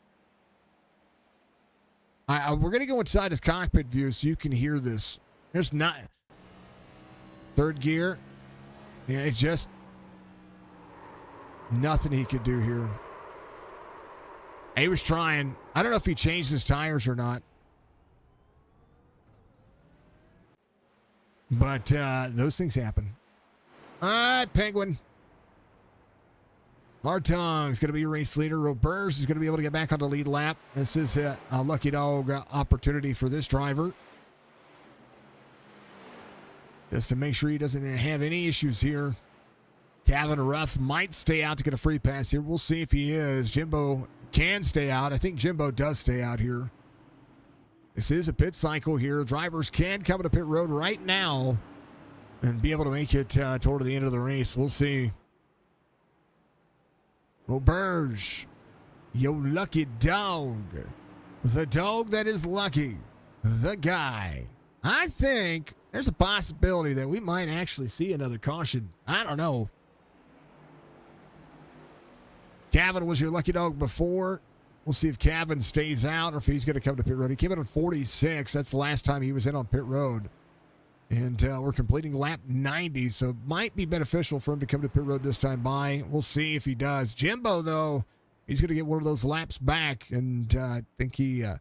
We're going to go inside his cockpit view so you can hear this. There's not. Third gear. Yeah, it's just nothing he could do here. He was trying. I don't know if he changed his tires or not. But those things happen. All right, Penguin. Hartong's going to be your race leader. Robers is going to be able to get back on the lead lap. This is a lucky dog opportunity for this driver. Just to make sure he doesn't have any issues here. Kevin Ruff might stay out to get a free pass here. We'll see if he is. Jimbo can stay out. I think Jimbo does stay out here. This is a pit cycle here. Drivers can come to pit road right now and be able to make it toward the end of the race. We'll see. Roberge, yo lucky dog. The dog that is lucky. The guy. I think there's a possibility that we might actually see another caution. I don't know. Kevin was your lucky dog before. We'll see if Kevin stays out or if he's going to come to pit road. He came in on 46. That's the last time he was in on pit road. And we're completing lap 90, so it might be beneficial for him to come to pit road this time by. We'll see if he does. Jimbo, though, he's going to get one of those laps back. And I think he had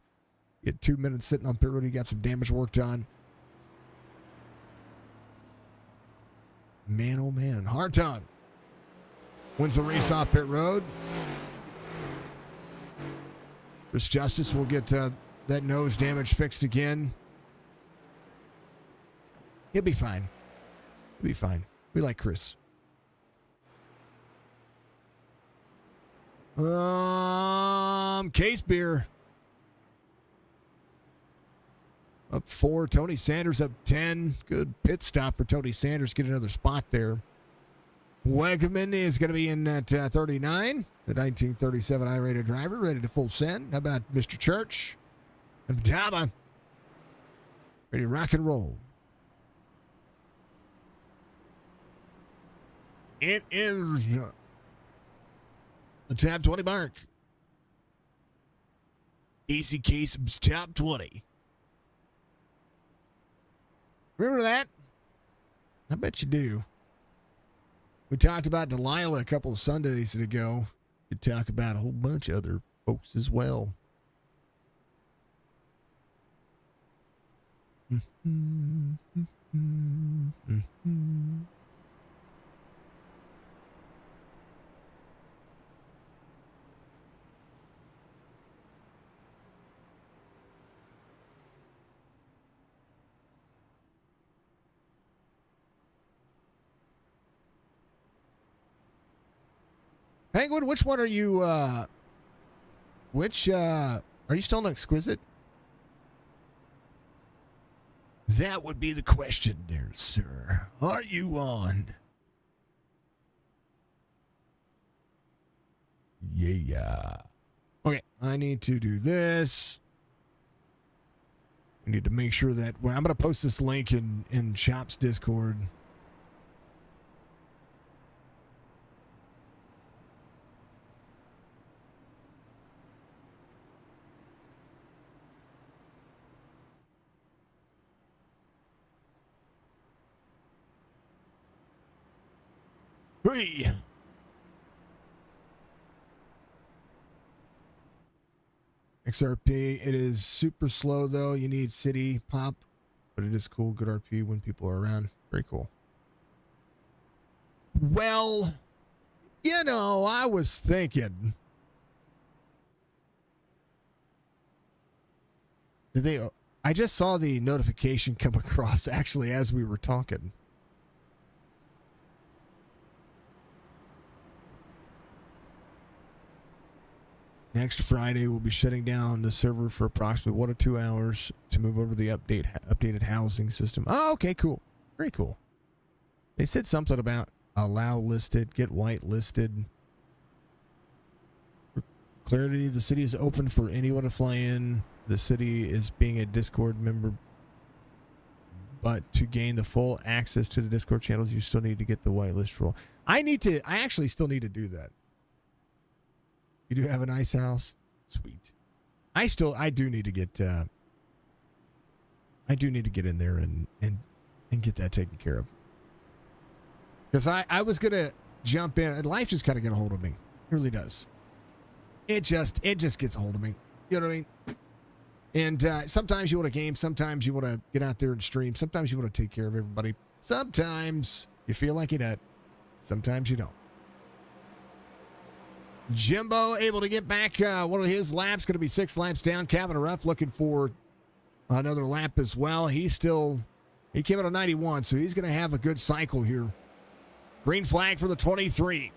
2 minutes sitting on pit road. He got some damage work done. Man, oh, man. Hartung wins the race off pit road. Chris Justice will get that nose damage fixed again. He'll be fine. He'll be fine. We like Chris. Case beer. Up 4. Tony Sanders up 10. Good pit stop for Tony Sanders. Get another spot there. Wegman is going to be in at 39. The 1937 I-rated driver ready to full send. How about Mr. Church? And Dama. Ready to rock and roll. It is the top 20 mark. Easy Case's top 20. Remember that? I bet you do. We talked about Delilah a couple of Sundays ago. We could talk about a whole bunch of other folks as well. Penguin, which one are you, are you still on Exquisite? That would be the question there, sir. Are you on? Yeah. Okay, I need to do this. I need to make sure that I'm going to post this link in Chop's Discord. Hey. XRP, it is super slow though. You need city pop, but it is cool. Good RP when people are around. Very cool. Well, I was thinking. I just saw the notification come across actually as we were talking. Next Friday, we'll be shutting down the server for approximately 1 to 2 hours to move over to the updated housing system. Oh, okay, cool. Very cool. They said something about allow listed, get white listed. For clarity, the city is open for anyone to fly in. The city is being a Discord member. But to gain the full access to the Discord channels, you still need to get the whitelist role. I actually still need to do that. You do have a nice house? Sweet. I do need to get in there and get that taken care of. Because I was gonna jump in and life just kinda got a hold of me. It really does. It just gets a hold of me. You know what I mean? And sometimes you want to game, sometimes you want to get out there and stream, sometimes you want to take care of everybody. Sometimes you feel like you do. Sometimes you don't. Jimbo able to get back one of his laps. Going to be 6 laps down. Kevin Ruff looking for another lap as well. He came out on 91, so he's going to have a good cycle here. Green flag for the 23.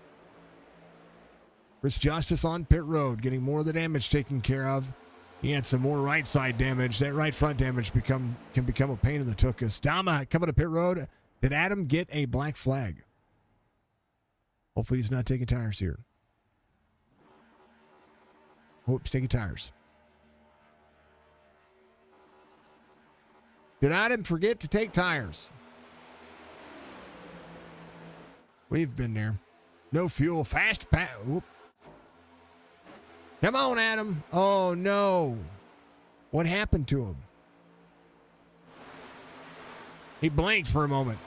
Chris Justice on pit road, getting more of the damage taken care of. He had some more right side damage. That right front damage can become a pain in the tuchus. Dama coming to pit road. Did Adam get a black flag? Hopefully he's not taking tires here. Oops, taking tires. Did Adam forget to take tires? We've been there. No fuel. Fast pass. Come on, Adam. Oh, no. What happened to him? He blinked for a moment.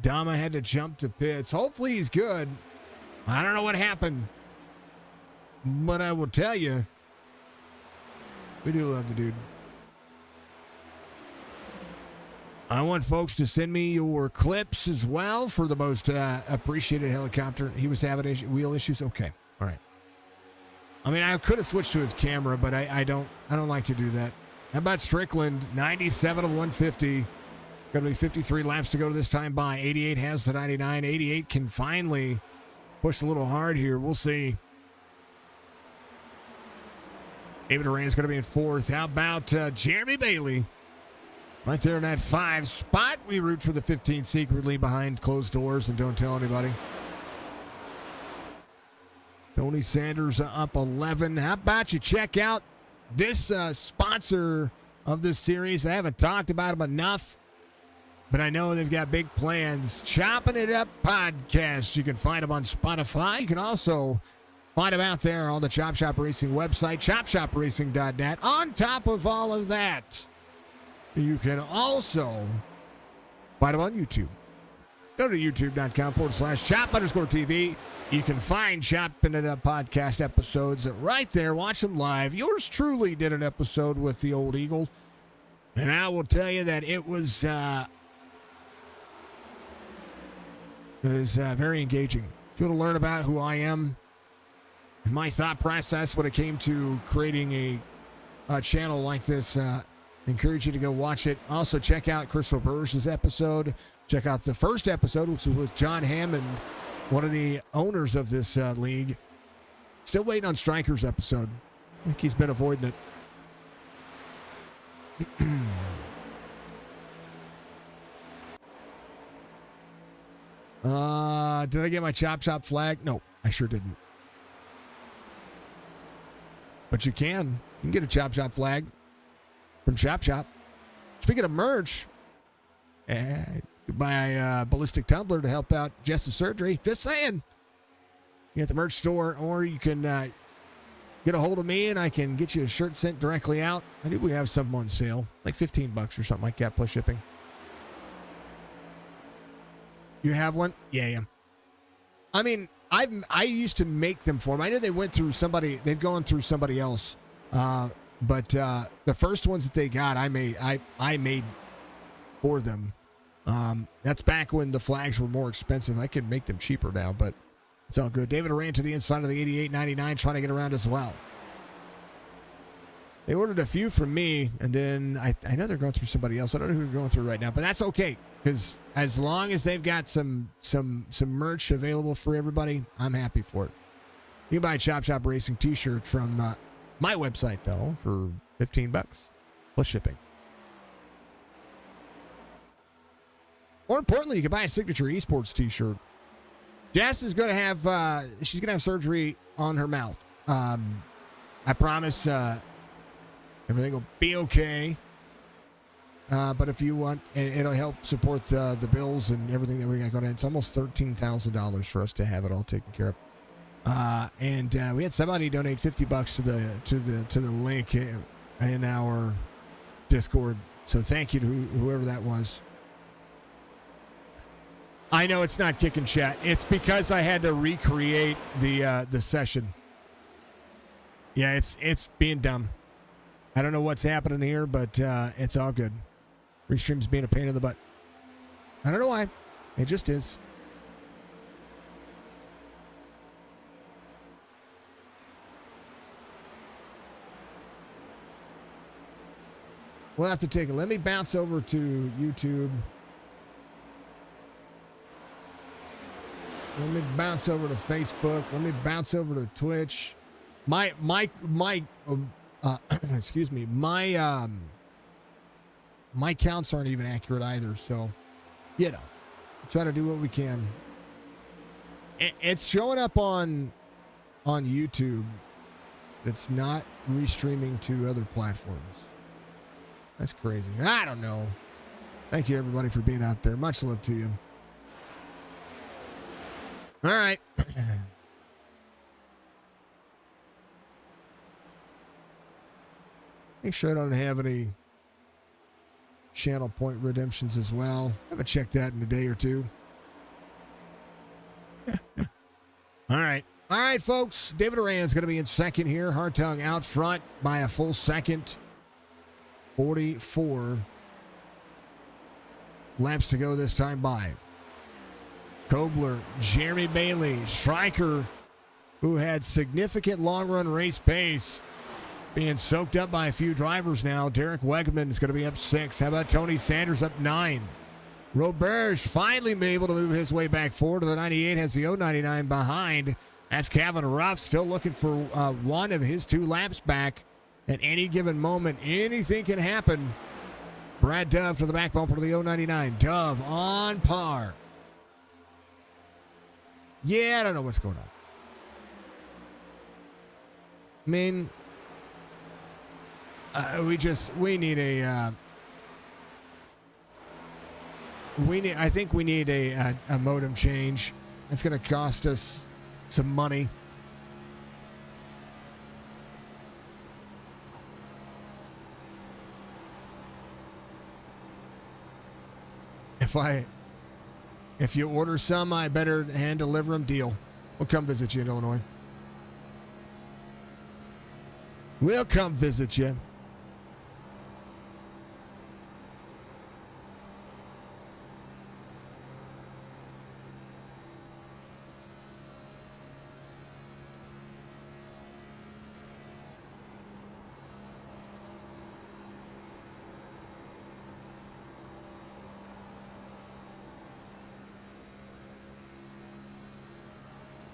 Dama had to jump to pits. Hopefully he's good. I don't know what happened. But I will tell you, we do love the dude. I want folks to send me your clips as well for the most appreciated helicopter. He was having wheel issues. Okay. All right. I mean, I could have switched to his camera, but I don't like to do that. How about Strickland? 97 of 150. Going to be 53 laps to go to this time by. 88 has the 99. 88 can finally push a little hard here. We'll see. David Duran's going to be in 4th. How about Jeremy Bailey? Right there in that 5 spot. We root for the 15 secretly behind closed doors and don't tell anybody. Tony Sanders up 11. How about you check out this sponsor of this series? I haven't talked about them enough, but I know they've got big plans. Chopp'N It Up podcast. You can find them on Spotify. You can also find them out there on the Chop Shop Racing website, chopshopracing.net. On top of all of that, you can also find them on YouTube. Go to youtube.com/chop_TV. You can find Chopp'N It Up podcast episodes right there. Watch them live. Yours truly did an episode with the Old Eagle, and I will tell you that it was very engaging. If you want to learn about who I am and my thought process when it came to creating a channel like this, Encourage you to go watch it. Also, check out Chris Roberge's episode. Check out the first episode, which was John Hammond, one of the owners of this league. Still waiting on Stryker's episode. I think he's been avoiding it. Did I get my Chop Shop flag? No, I sure didn't. But you can. You can get a Chop Shop flag from Chop Shop. Speaking of merch, buy a ballistic tumbler to help out Jess's surgery. Just saying. You at the merch store, or you can get a hold of me and I can get you a shirt sent directly out. I think we have some on sale, like $15 or something like that plus shipping. You have one? Yeah. I mean, I used to make them for them. I know they went through somebody. They've gone through somebody else. But the first ones that they got, I made for them. That's back when the flags were more expensive. I could make them cheaper now, but it's all good. David ran to the inside of the 88.99 trying to get around as well. They ordered a few from me, and then I know they're going through somebody else. I don't know who they're going through right now, but that's okay, because as long as they've got some merch available for everybody, I'm happy for it. You can buy a Chop Shop Racing t-shirt from my website, though, for $15 plus shipping. More importantly, you can buy a Signature Esports t-shirt. Jess is going to have she's going to have surgery on her mouth. I promise everything will be okay. But if you want, it'll help support the bills and everything that we got going on. It's almost $13,000 for us to have it all taken care of. And we had somebody donate $50 to the link in our Discord. So thank you to whoever that was. I know it's not kicking chat. It's because I had to recreate the session. Yeah, it's being dumb. I don't know what's happening here, but it's all good. Restream's being a pain in the butt. I don't know why. It just is. We'll have to take it. Let me bounce over to YouTube. Let me bounce over to Facebook. Let me bounce over to Twitch. My excuse me. My counts aren't even accurate either. So, try to do what we can. It's showing up on YouTube. It's not restreaming to other platforms. That's crazy. I don't know. Thank you, everybody, for being out there. Much love to you. All right. Make sure I don't have any channel point redemptions as well. I haven't checked that in a day or two. All right. All right, folks. David Arana is going to be in second here. Hartung out front by a full second. 44 laps to go this time by. Kobler, Jeremy Bailey, Stryker, who had significant long-run race pace, being soaked up by a few drivers now. Derek Wegman is going to be up 6. How about Tony Sanders up 9? Roberge finally been able to move his way back forward to the 98, has the 099 behind. That's Kevin Ruff, still looking for one of his 2 laps back. At any given moment, anything can happen. Brad Dove to the back bumper to the 099. Dove on par. Yeah, I don't know what's going on. I mean, we need a I think we need a modem change. It's going to cost us some money. If you order some, I better hand deliver them. Deal. We'll come visit you in Illinois. We'll come visit you.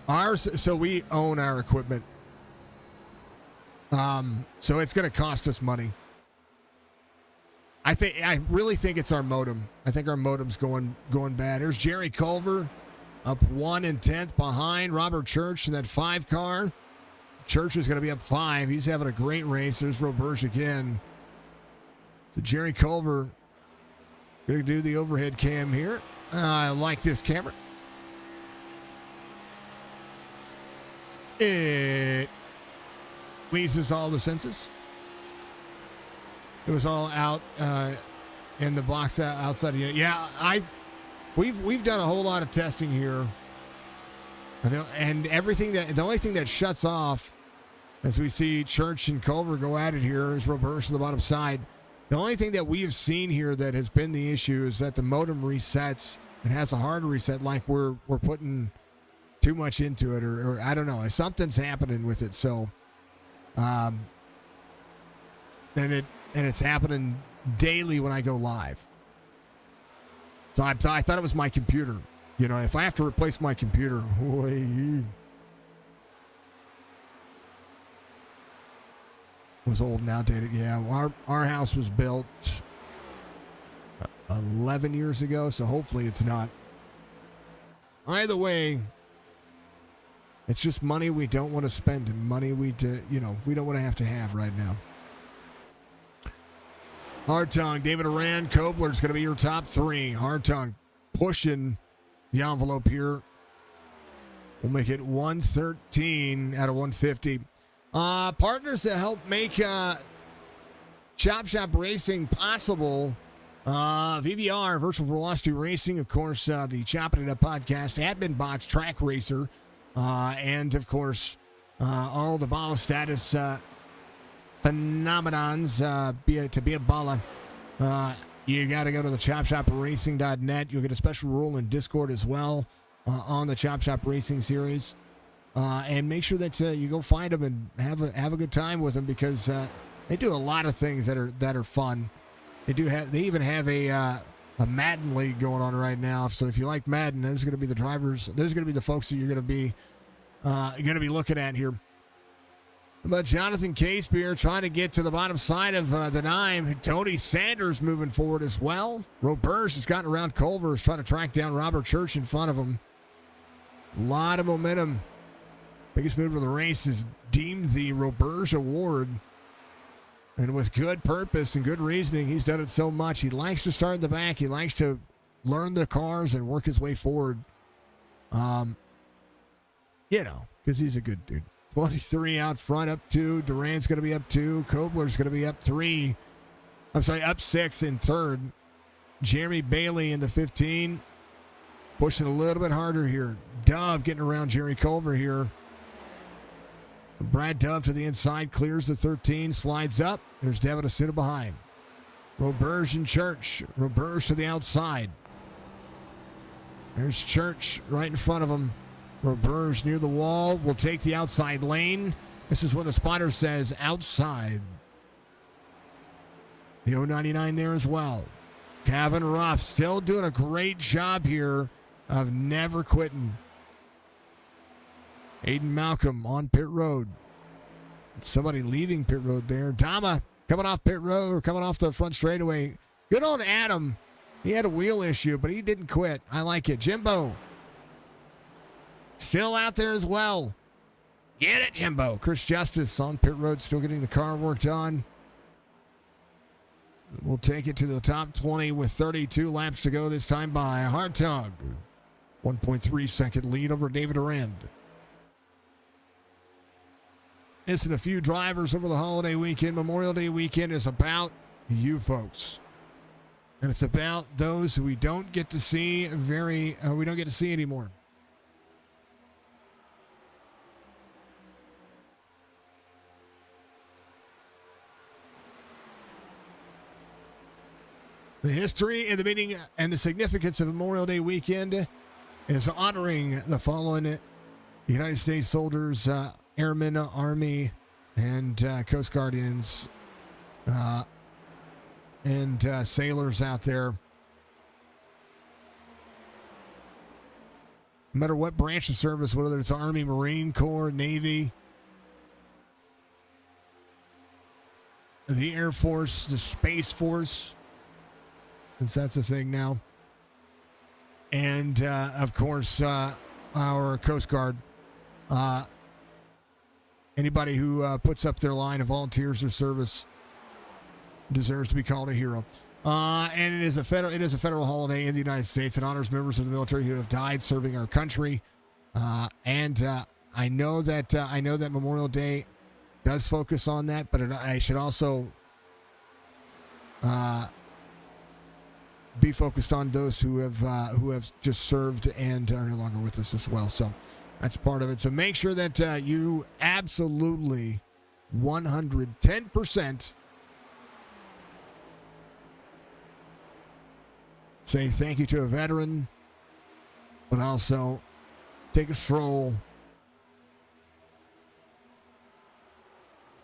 Ours, so we own our equipment. So it's going to cost us money. I really think it's our modem. I think our modem's going bad. Here's Jerry Culver up 1 and 10th behind Robert Church in that 5 car. Church is going to be up 5. He's having a great race. There's Roberge again. So Jerry Culver going to do the overhead cam here. I like this camera. It pleases all the senses. It was all out in the box outside of the unit. Yeah, we've done a whole lot of testing here, and everything the only thing that shuts off as we see Church and Culver go at it here is Roberge on the bottom side. The only thing that we have seen here that has been the issue is that the modem resets and has a hard reset, like we're putting too much into it, or I don't know, something's happening with it. So, and it's happening daily when I go live. So I thought it was my computer. You know, if I have to replace my computer, was old and outdated. Yeah, our house was built 11 years ago, so hopefully it's not. Either way, it's just money we don't want to spend and money we don't want to have right now. Hartung, David Aran, Kobler's going to be your top 3. Hartung pushing the envelope here. We'll make it 113 out of 150. Partners that help make Chop Shop Racing possible. VVR, Virtual Velocity Racing, of course, the Chopp'N It Up podcast, Admin Box Track Racer, and, of course, all the ball status phenomenons, to be a baller. You got to go to the chopshopracing.net. You'll get a special rule in Discord as well on the Chop Shop Racing series. And make sure that you go find them and have a good time with them, because they do a lot of things that are fun. They even have a Madden league going on right now. So if you like Madden, there's going to be the drivers. There's going to be the folks that you're going to be looking at here. But Jonathan Casebeer trying to get to the bottom side of the 9. Tony Sanders moving forward as well. Roberge has gotten around Culver, is trying to track down Robert Church in front of him. A lot of momentum. Biggest move of the race is deemed the Roberge Award. And with good purpose and good reasoning, he's done it so much. He likes to start in the back. He likes to learn the cars and work his way forward. Because he's a good dude. 23 out front, up 2. Duran's going to be up 2. Kobler's going to be up 3. Up 6 in third. Jeremy Bailey in the 15. Pushing a little bit harder here. Dove getting around Jerry Culver here. Brad Dove to the inside, clears the 13, slides up. There's Devin Asuna behind. Roberge and Church. Roberge to the outside. There's Church right in front of him. Roberge near the wall will take the outside lane. This is when the spotter says outside. The 099 there as well. Kevin Ruff still doing a great job here of never quitting. Aiden Malcolm on pit road. Somebody leaving pit road there. Dama coming off pit road, or coming off the front straightaway. Good on Adam. He had a wheel issue, but he didn't quit. I like it. Jimbo still out there as well. Get it, Jimbo. Chris Justice on pit road, still getting the car worked on. We'll take it to the top 20 with 32 laps to go, this time by Hartung. 1.3 second lead over David Arand. Missing a few drivers over the holiday weekend. Memorial Day weekend is about you folks. And it's about those who we don't get to see anymore. The history and the meaning and the significance of Memorial Day weekend is honoring the fallen United States soldiers, Airmen, Army, and Coast Guardians, and sailors out there. no matter what branch of service, whether it's Army, Marine Corps, Navy, the Air Force, the Space Force, since that's a thing now, and of course our Coast Guard. Anybody who puts up their line of volunteers or service deserves to be called a hero. And it is a federal holiday in the United States. It honors members of the military who have died serving our country. And I know that Memorial Day does focus on that, but I should also be focused on those who have just served and are no longer with us as well. So that's part of it. So make sure that you absolutely 110% say thank you to a veteran, but also take a stroll,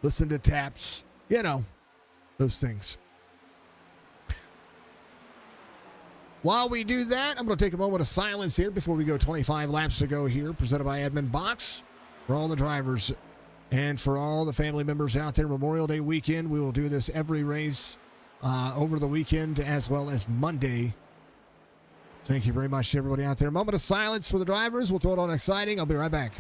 listen to taps, those things. While we do that, I'm going to take a moment of silence here before we go 25 laps to go here, presented by Edmund Box. For all the drivers and for all the family members out there, Memorial Day weekend, we will do this every race over the weekend as well as Monday. Thank you very much to everybody out there. A moment of silence for the drivers. We'll throw it on exciting. I'll be right back.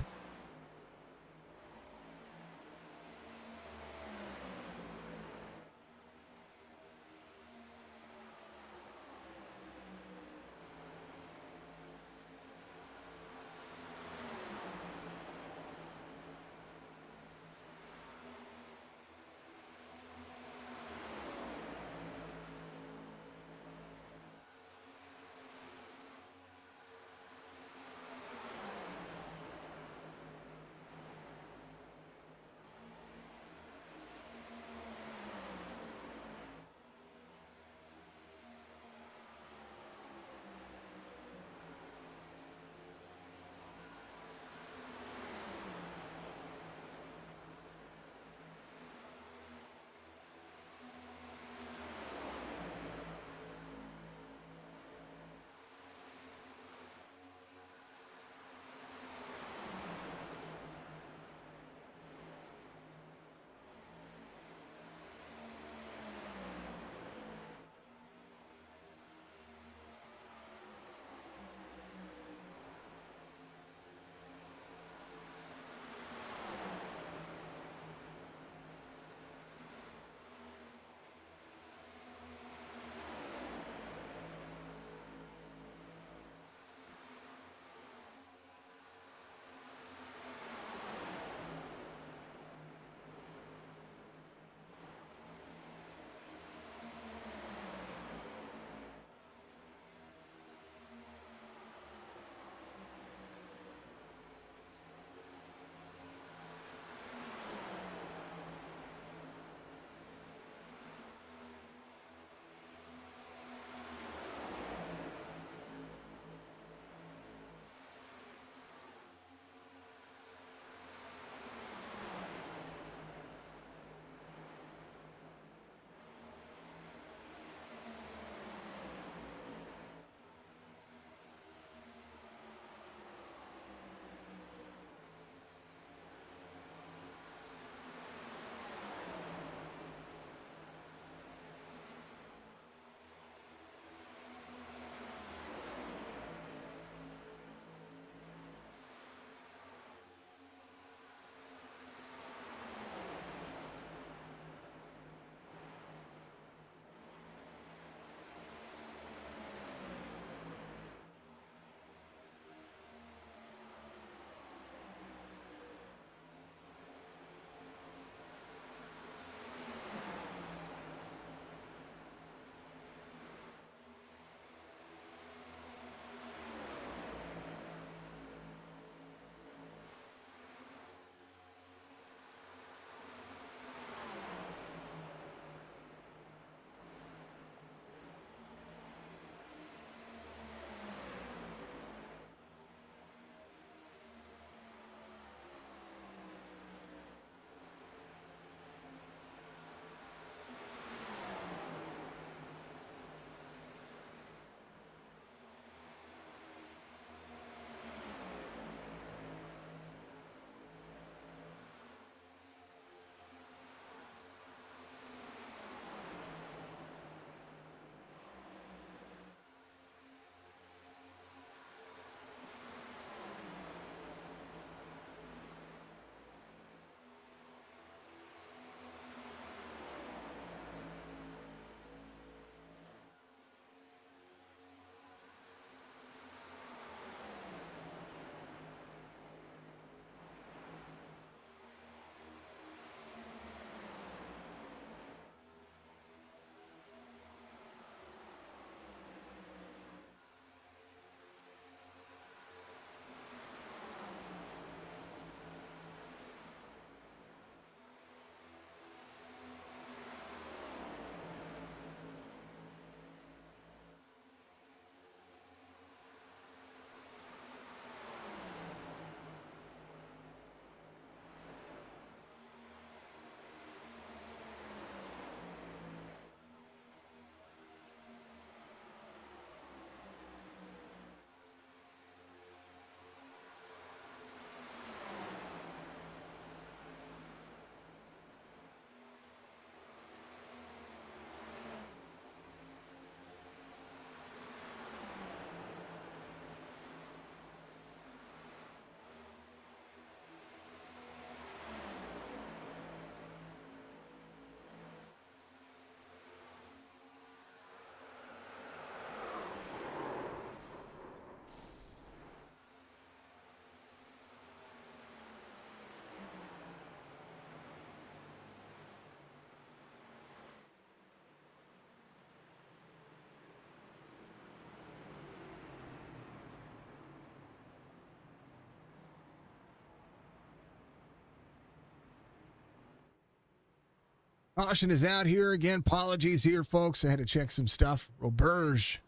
Caution is out here again. Apologies here, folks. I had to check some stuff. Roberge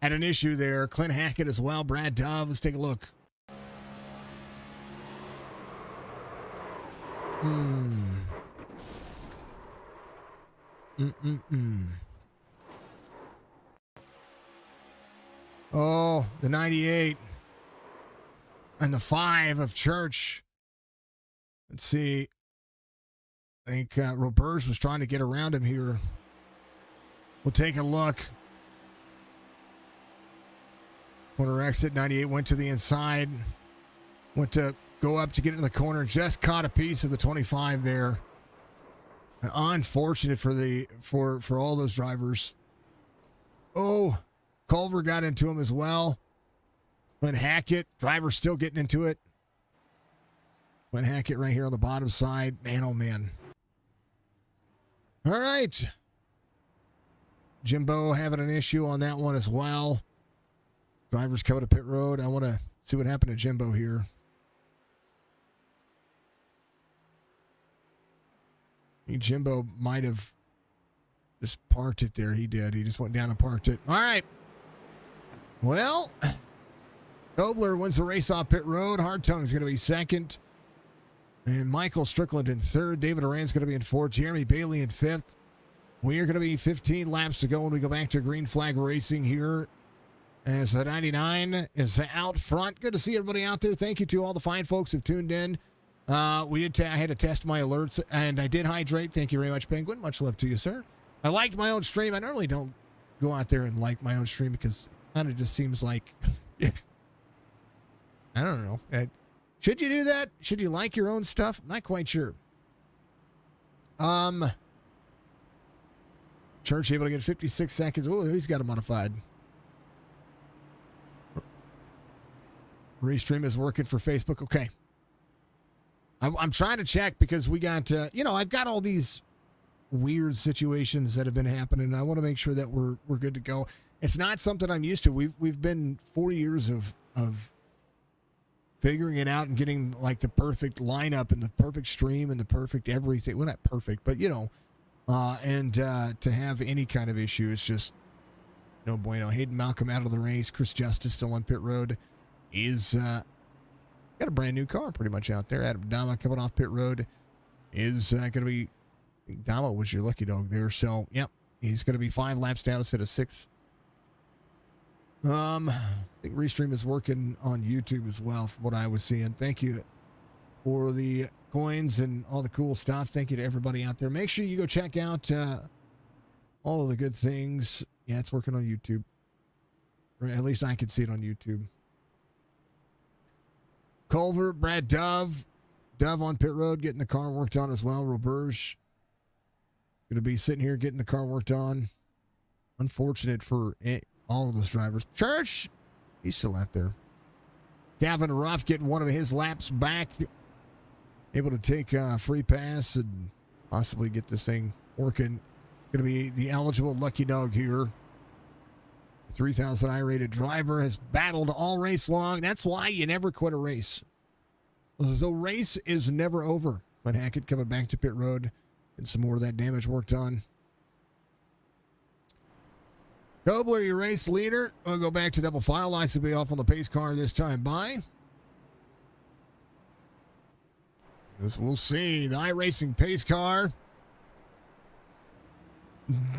had an issue there. Clint Hackett as well. Brad Dove. Let's take a look. Oh, the 98 and the 5 of Church. Let's see. I think Roberge was trying to get around him here. We'll take a look. Corner exit, 98 went to the inside. Went to go up to get in the corner. Just caught a piece of the 25 there. Unfortunate for all those drivers. Oh, Culver got into him as well. Clint Hackett, driver still getting into it. Clint Hackett right here on the bottom side. Man, oh man. All right. Jimbo having an issue on that one as well. Drivers coming to pit road. I want to see what happened to Jimbo here. I think Jimbo might have just parked it there. He did. He just went down and parked it. All right. Well, Kobler wins the race off pit road. Hartong's going to be second. And Michael Strickland in third. David Oran's going to be in fourth. Jeremy Bailey in fifth. We are going to be 15 laps to go when we go back to green flag racing here. As the 99 is out front. Good to see everybody out there. Thank you to all the fine folks who've tuned in. I had to test my alerts, and I did hydrate. Thank you very much, Penguin. Much love to you, sir. I liked my own stream. I normally don't go out there and like my own stream because it kind of just seems like, I don't know. Should you do that? Should you like your own stuff? Not quite sure. Church able to get 56 seconds. Oh, he's got a modified. Restream is working for Facebook. Okay. I'm trying to check because we got, I've got all these weird situations that have been happening. And I want to make sure that we're good to go. It's not something I'm used to. We've been 4 years of figuring it out and getting like the perfect lineup and the perfect stream and the perfect everything. Well, not perfect, but to have any kind of issue, it's just no bueno. Hayden Malcolm out of the race. Chris Justice still on pit road. Is got a brand new car pretty much out there. Adam Dama coming off pit road is going to be. I think Dama was your lucky dog there. So, yep, he's going to be 5 laps down instead of 6. I think Restream is working on YouTube as well from what I was seeing. Thank you for the coins and all the cool stuff. Thank you to everybody out there. Make sure you go check out all of the good things. Yeah, it's working on YouTube. Or at least I can see it on YouTube. Culver, Brad Dove on pit road, getting the car worked on as well. Roberge going to be sitting here getting the car worked on. Unfortunate for all of those drivers. Church, he's still out there. Gavin Ruff getting one of his laps back. Able to take a free pass and possibly get this thing working. Going to be the eligible lucky dog here. 3,000 I-rated driver has battled all race long. That's why you never quit a race. The race is never over. But Hackett coming back to pit road and some more of that damage worked on. Kobler, your race leader. We'll go back to double file. Lights will be off on the pace car this time by. As we'll see, the iRacing pace car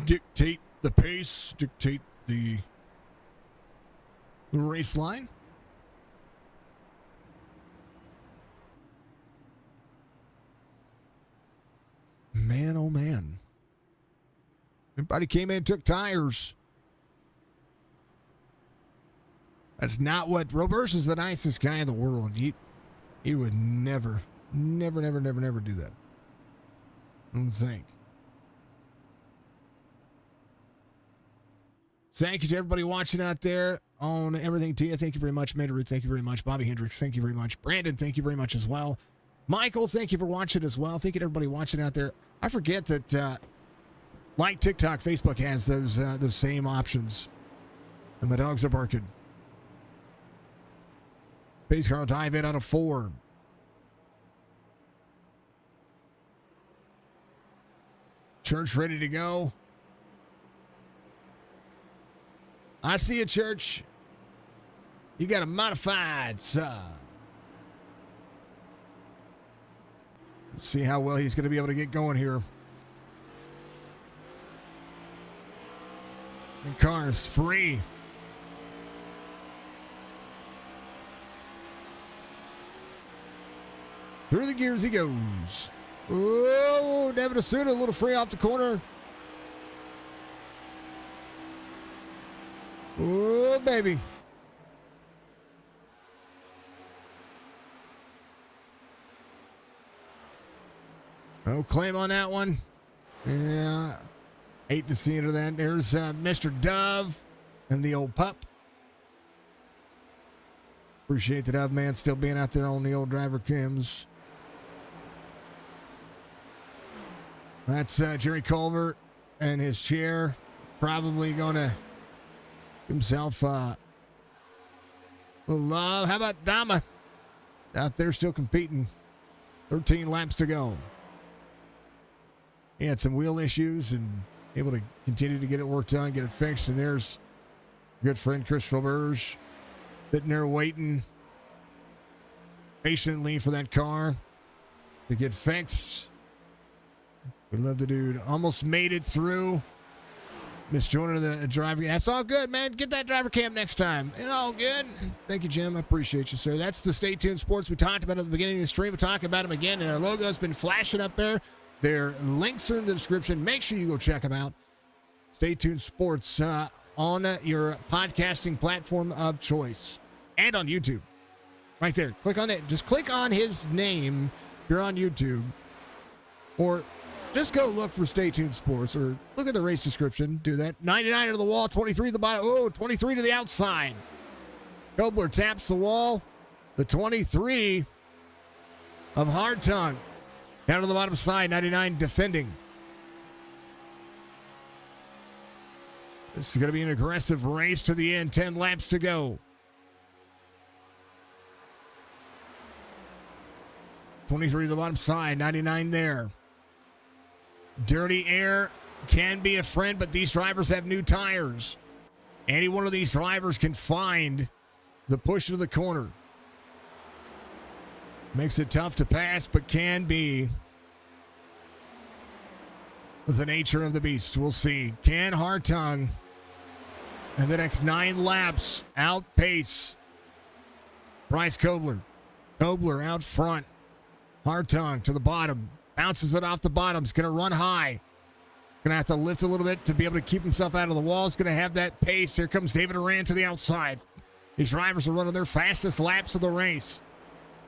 dictate the pace, dictate the race line. Man, oh man. Everybody came in and took tires. That's not what Roberge is, the nicest guy in the world. He would never do that. I don't think. Thank you to everybody watching out there on Everything Tia. Thank you very much. Mater, thank you very much. Bobby Hendricks, thank you very much. Brandon, thank you very much as well. Michael, thank you for watching as well. Thank you to everybody watching out there. I forget that like TikTok, Facebook has those same options. And my dogs are barking. Pace car dive in out of 4. Church ready to go. I see you, Church. You got a modified sub. Let's see how well he's going to be able to get going here. The car is free. Through the gears he goes. Oh, David Asuda, a little free off the corner. Oh, baby. No claim on that one. Yeah. Hate to see it or that. There's Mr. Dove and the old pup. Appreciate the Dove man still being out there on the old driver cams. That's Jerry Culver and his chair. Probably going to himself a little love. How about Dama? Out there still competing. 13 laps to go. He had some wheel issues and able to continue to get it worked on, get it fixed. And there's good friend Chris Fauberge sitting there waiting patiently for that car to get fixed. We love the dude. Almost made it through. Misjoining the driver. That's all good, man. Get that driver cam next time. It's all good. Thank you, Jim. I appreciate you, sir. That's the Stay Tuned Sports we talked about at the beginning of the stream. We're talking about them again, and our logo's been flashing up there. Their links are in the description. Make sure you go check them out. Stay Tuned Sports on your podcasting platform of choice and on YouTube. Right there. Click on it. Just click on his name if you're on YouTube. Or just go look for Stay Tuned Sports or look at the race description. Do that. 99 to the wall, 23 to the bottom. Oh, 23 to the outside. Kobler taps the wall. The 23 of Hard Tongue. Down to the bottom side, 99 defending. This is going to be an aggressive race to the end. 10 laps to go. 23 to the bottom side, 99 there. Dirty air can be a friend, but these drivers have new tires. Any one of these drivers can find the push into the corner. Makes it tough to pass, but can be the nature of the beast. We'll see. Can Hard Tongue in the next 9 laps outpace Bryce Kobler? Kobler out front. Hard Tongue to the bottom. Bounces it off the bottom. He's going to run high. He's going to have to lift a little bit to be able to keep himself out of the wall. He's going to have that pace. Here comes David Aran to the outside. These drivers are running their fastest laps of the race.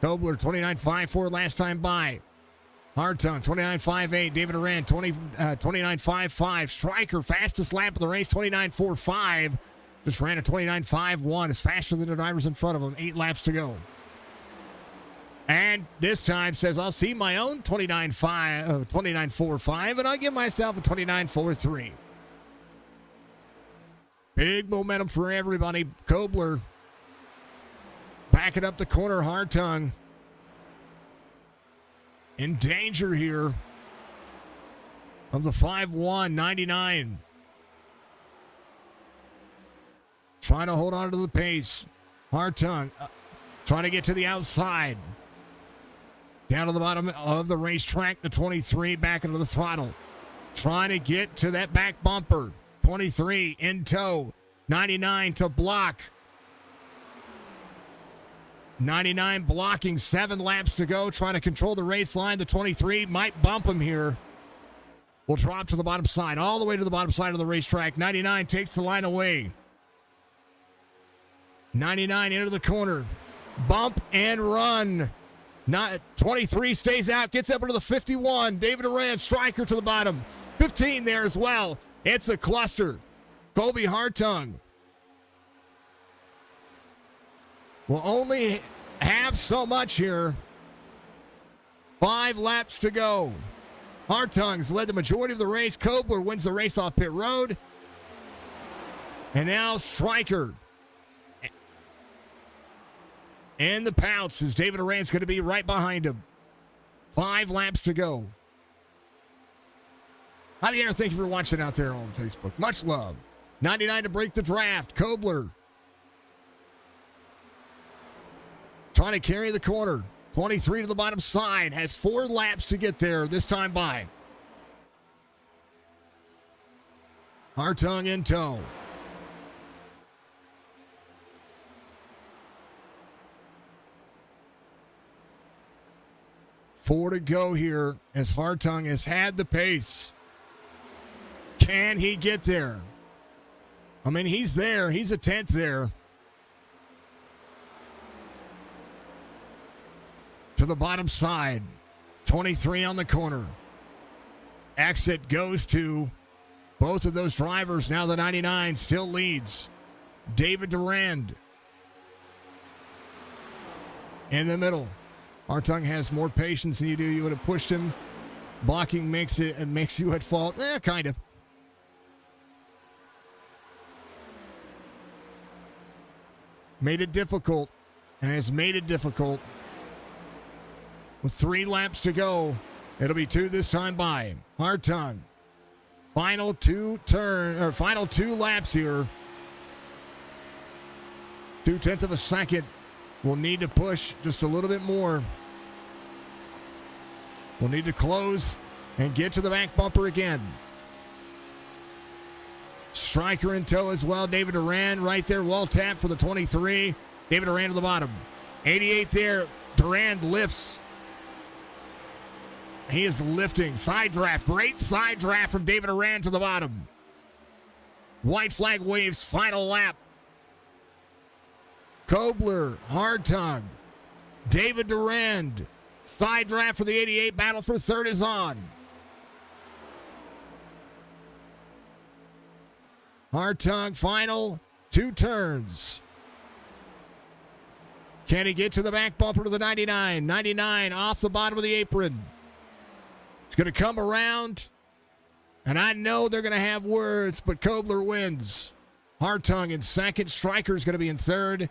Kobler, 29.54 last time by. Hard Tongue, 29.58. David Aran, 29.55. Stryker, fastest lap of the race, 29.45. Just ran a 29.51. Is faster than the drivers in front of him. 8 laps to go. And this time says, I'll see my own 29.45, and I'll give myself a 29.43. Big momentum for everybody. Kobler backing up the corner. Hard Tongue in danger here of the 5-1, 99. Trying to hold on to the pace. Hard Tongue trying to get to the outside. Down to the bottom of the racetrack, the 23 back into the throttle. Trying to get to that back bumper. 23 in tow. 99 to block. 99 blocking, 7 laps to go. Trying to control the race line. The 23 might bump him here. Will drop to the bottom side, all the way to the bottom side of the racetrack. 99 takes the line away. 99 into the corner. Bump and run. 23 stays out, gets up into the 51. David Aran, Stryker to the bottom. 15 there as well. It's a cluster. Colby Hard Tongue will only have so much here. 5 laps to go. Hard Tongue's led the majority of the race. Kobler wins the race off pit road. And now Stryker. And the pounce as David Aran's going to be right behind him. 5 laps to go. Javier, thank you for watching out there on Facebook. Much love. 99 to break the draft. Kobler trying to carry the corner. 23 to the bottom side. Has 4 laps to get there this time by. Hartung in tow. Four to go here as Hartung has had the pace. Can he get there? I mean, he's there. He's a 10th there. To the bottom side. 23 on the corner. Exit goes to both of those drivers. Now the 99 still leads. David Durand in the middle. Hartung has more patience than you do. You would have pushed him. Blocking makes you at fault. Kind of. Made it difficult, and has made it difficult. With 3 laps to go, it'll be 2 this time by. Hartung, final 2 laps here. 0.2 of a second. We'll need to push just a little bit more. We'll need to close and get to the back bumper again. Striker in tow as well. David Durand right there, well tapped for the 23. David Durand to the bottom. 88 there. Durand lifts. He is lifting. Side draft. Great side draft from David Durand to the bottom. White flag waves. Final lap. Kobler, Hartung, David Durand. Side draft for the 88. Battle for third is on. Hartung, final 2 turns. Can he get to the back bumper to the 99? 99 off the bottom of the apron. It's going to come around, and I know they're going to have words, but Kobler wins. Hartung in second. Striker's going to be in third,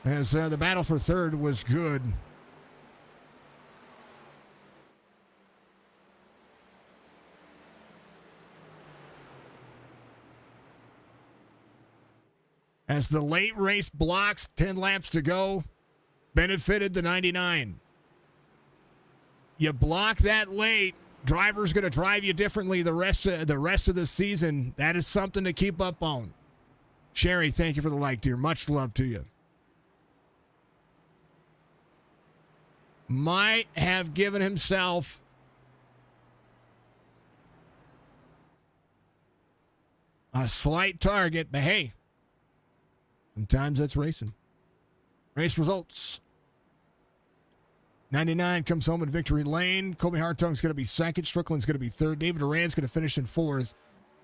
as the battle for third was good. As the late race blocks, 10 laps to go, benefited the 99. You block that late, driver's going to drive you differently the rest of the season. That is something to keep up on. Sherry, thank you for the like, dear. Much love to you. Might have given himself a slight target, but hey, sometimes that's racing. Race results. 99 comes home in victory lane. Colby Hartung's going to be second. Strickland's going to be third. David Durand's going to finish in fourth.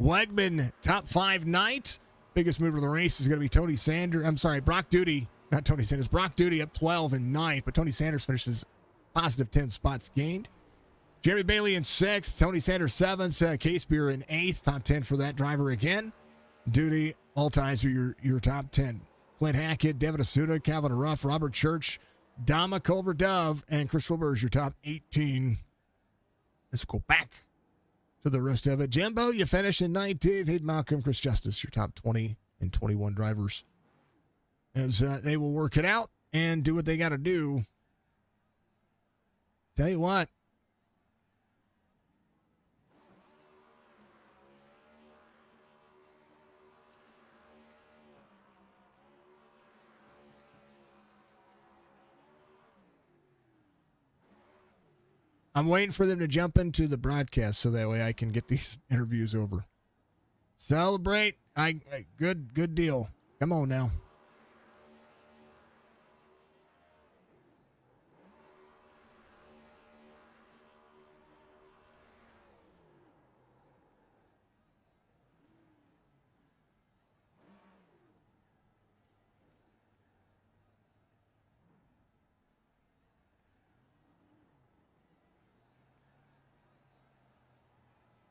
Wegman, top 5 night. Biggest mover of the race is going to be Brock Duty. Not Tony Sanders. Brock Duty up 12 in ninth, but Tony Sanders finishes positive 10 spots gained. Jeremy Bailey in 6th. Tony Sanders 7th. Case Beer in 8th. Top 10 for that driver again. Duty, all ties are your top 10. Clint Hackett, Devin Asuda, Calvin Ruff, Robert Church, Dama Culver Dove, and Chris Wilbur is your top 18. Let's go back to the rest of it. Jimbo, you finish in 19th. Hayden Malcolm, Chris Justice, your top 20 and 21 drivers. As they will work it out and do what they got to do. Tell you what. I'm waiting for them to jump into the broadcast so that way I can get these interviews over. Celebrate. Good deal. Come on now.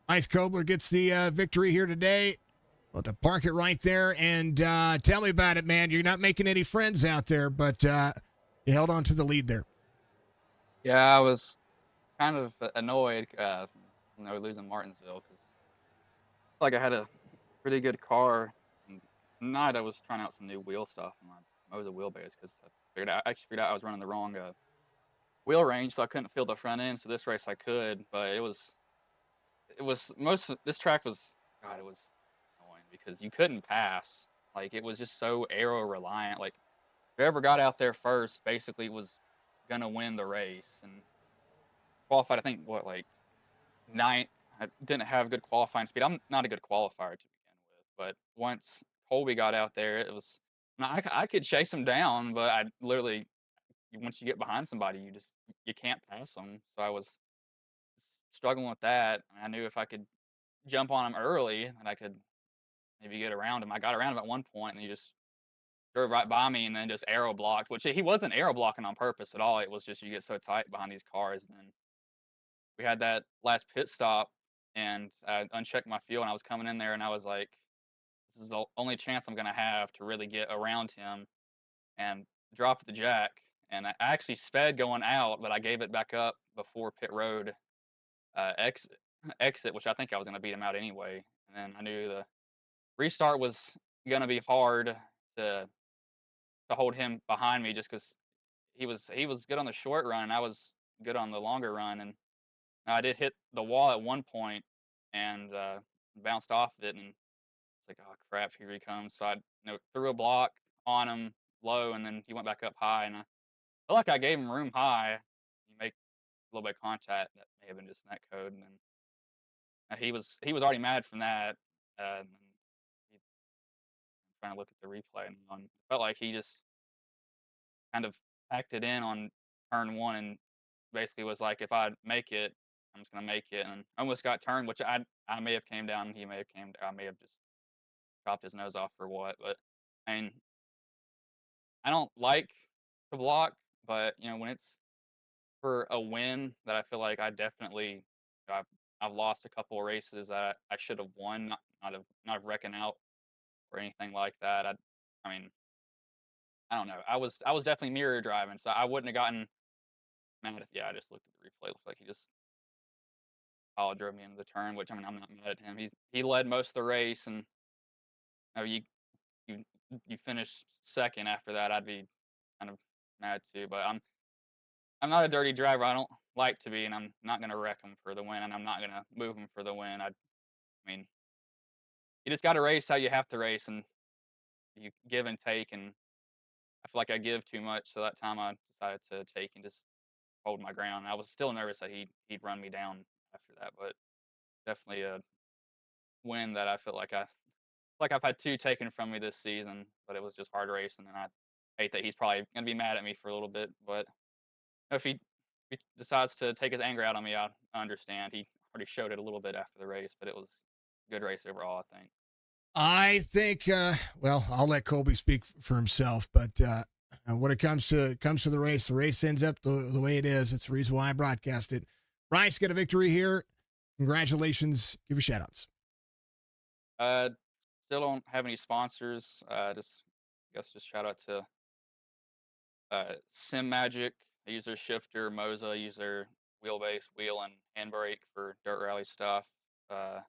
Ice Kobler gets the victory here today. Well, to park it right there and tell me about it, man. You're not making any friends out there, but you held on to the lead there. Yeah, I was kind of annoyed. losing Martinsville because like I had a pretty good car. And night I was trying out some new wheel stuff and I was a wheelbase because I actually figured out I was running the wrong wheel range, so I couldn't feel the front end. So this race I could, but it was most of this track was God, it was annoying because you couldn't pass. Like it was just so aero reliant. Like whoever got out there first basically was gonna win the race and qualified. I think what like ninth. I didn't have good qualifying speed. I'm not a good qualifier to begin with, but once Colby got out there, it was. I could chase him down, but I literally once you get behind somebody, you can't pass them. So I was struggling with that. And I knew if I could jump on him early, and I could maybe get around him. I got around him at one point, and he just drove right by me, and then just arrow blocked. Which he wasn't arrow blocking on purpose at all. It was just you get so tight behind these cars, and then we had that last pit stop, and I unchecked my fuel, and I was coming in there, and I was like, "This is the only chance I'm gonna have to really get around him," and dropped the jack. And I actually sped going out, but I gave it back up before pit road exit, exit, which I think I was gonna beat him out anyway. And then I knew the restart was gonna be hard to to hold him behind me just because he was good on the short run, and I was good on the longer run, and I did hit the wall at one point and, bounced off it, and it's like, "Oh, crap, here he comes." So I, threw a block on him low, and then he went back up high, and I feel like I gave him room high. You make a little bit of contact, that may have been just net code, and then, he was already mad from that, and then he I'm trying to look at the replay now, and it felt like he just kind of packed it in on turn 1 and basically was like, "If I make it, I'm just gonna make it," and almost got turned, which I may have came down, he may have came I may have just chopped his nose off or what, but, I mean, I don't like to block, but, when it's for a win that I feel like I definitely I've I've lost a couple of races that I should have won, not have wrecking out or anything like that. I mean, I don't know. I was definitely mirror driving, so I wouldn't have gotten mad if I just looked at the replay. It looks like he just power drove me into the turn, which I mean I'm not mad at him. He led most of the race, and you you you finish second after that, I'd be kind of mad too. But I'm not a dirty driver. I don't like to be, and I'm not gonna wreck him for the win, and I'm not gonna move him for the win. I mean, you just got to race how you have to race, and you give and take. And I feel like I give too much, so that time I decided to take and just hold my ground. I was still nervous that he'd run me down after that, but definitely a win that I feel like I've had two taken from me this season, but it was just hard racing, and I hate that he's probably gonna be mad at me for a little bit. But if he decides to take his anger out on me, I understand. He already showed it a little bit after the race, but it was a good race overall, I think. I think, well, I'll let Colby speak for himself, but when it comes to the race ends up the way it is. It's the reason why I broadcast it. Bryce got a victory here. Congratulations. Give your shout outs. Uh, Still don't have any sponsors. Just I guess just shout out to Sim Magic. I use their shifter. Moza, I use their wheelbase, wheel, and handbrake for dirt rally stuff. Uh,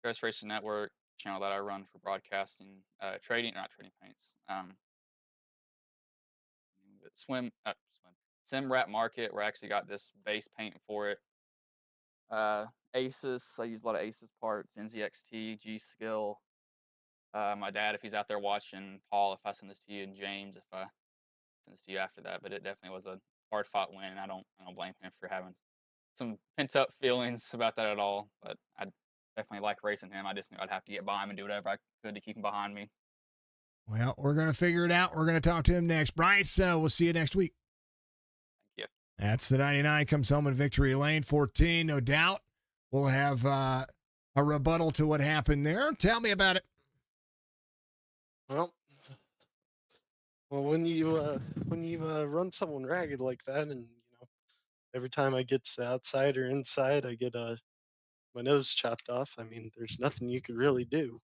Ghost Racing Network channel that I run for broadcasting, trading, not trading paints. Swim Sim Wrap Market, where I actually got this base paint for it. Asus, I use a lot of Asus parts. NZXT, G Skill. My dad, if he's out there watching, Paul, if I send this to you, and James, if I send this to you after that. But it definitely was a hard fought win, and I don't blame him for having some pent up feelings about that at all. But I definitely like racing him. I just knew I'd have to get by him and do whatever I could to keep him behind me. Well, we're going to figure it out. We're going to talk to him next. Bryce, we'll see you next week. Thank you. That's the 99 comes home in victory lane 14. No doubt we'll have a rebuttal to what happened there. Tell me about it. Well, well, when you run someone ragged like that, and every time I get to the outside or inside, I get my nose chopped off. I mean, there's nothing you could really do.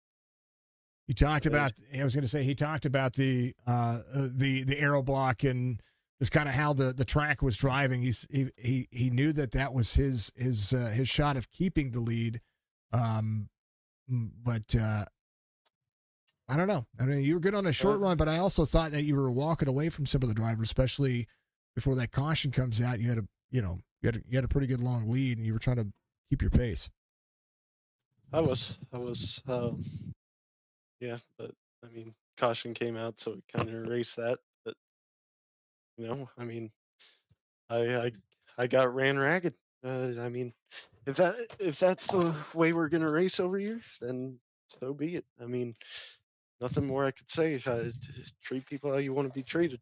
He talked Uh, about. I was going to say he talked about the arrow block and just kind of how the track was driving. He knew that was his shot of keeping the lead. But I don't know. I mean, you were good on a short run, but I also thought that you were walking away from some of the drivers, especially before that caution comes out. You had a pretty good long lead, and you were trying to keep your pace. I was, yeah, but I mean, caution came out, so it kind of erased that. But I mean, I got ran ragged. I mean, if that's the way we're gonna race over here, then so be it. I mean, nothing more I could say. Just treat people how you want to be treated.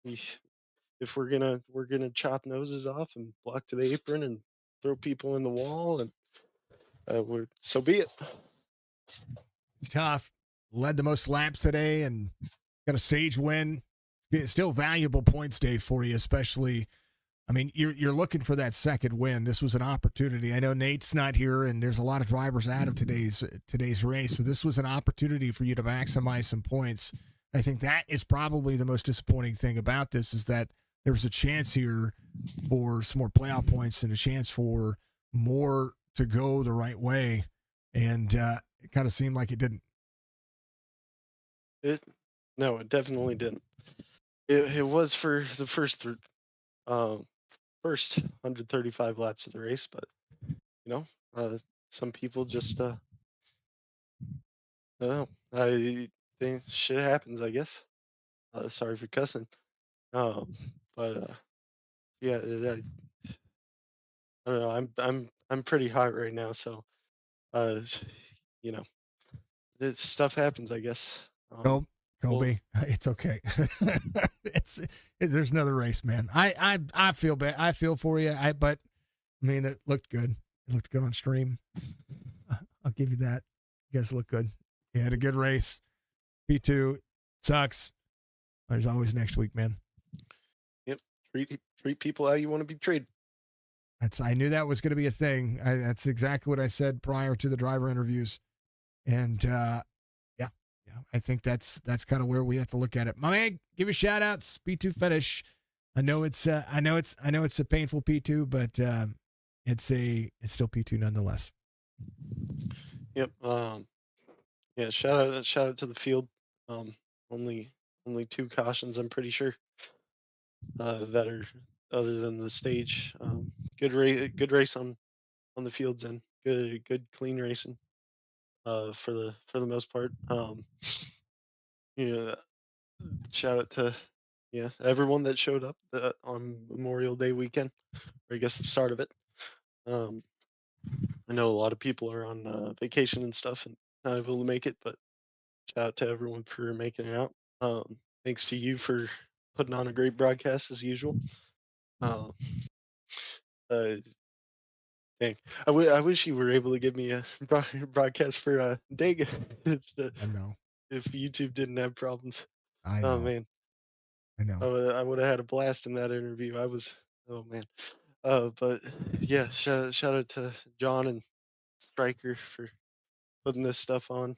If we're gonna chop noses off and block to the apron and throw people in the wall, and so be it. It's tough. Led the most laps today and got a stage win. It's still valuable points day for you, especially. I mean, you're looking for that second win. This was an opportunity. I know Nate's not here, and there's a lot of drivers out of today's race, so this was an opportunity for you to maximize some points. I think that is probably the most disappointing thing about this is that there was a chance here for some more playoff points and a chance for more to go the right way, and it kind of seemed like it didn't. No, it definitely didn't. It was for the first 135 laps of the race, but some people just I don't know. I think shit happens, I guess. Sorry for cussing. But yeah, I don't know. I'm pretty hot right now, so you know, this stuff happens, I guess. Go, Well, Colby. It's okay. There's another race, man. I feel bad. I feel for you. But I mean, it looked good. It looked good on stream. I'll give you that. You guys look good. You had a good race. P2 sucks. There's always next week, man. Yep. Treat people how you want to be treated. I knew that was going to be a thing. That's exactly what I said prior to the driver interviews. And yeah, I think that's kind of where we have to look at it. My man, give you shout outs. P2 finish. I know it's a painful P2, but it's still P2 nonetheless. Yep. Yeah. Shout out to the field. Only 2 cautions, I'm pretty sure. That are other than the stage. Good race on the fields end. Good clean racing. For the most part. Yeah. Shout out to everyone that showed up on Memorial Day weekend, or I guess the start of it. I know a lot of people are on vacation and stuff and not able to make it, but shout out to everyone for making it out. Thanks to you for putting on a great broadcast as usual. Uh, Dang, I wish you were able to give me a broadcast for Dega I know. if YouTube didn't have problems. I Oh know. man, I know. I would have had a blast in that interview. Oh man. But yeah, shout out to John and Stryker for putting this stuff on.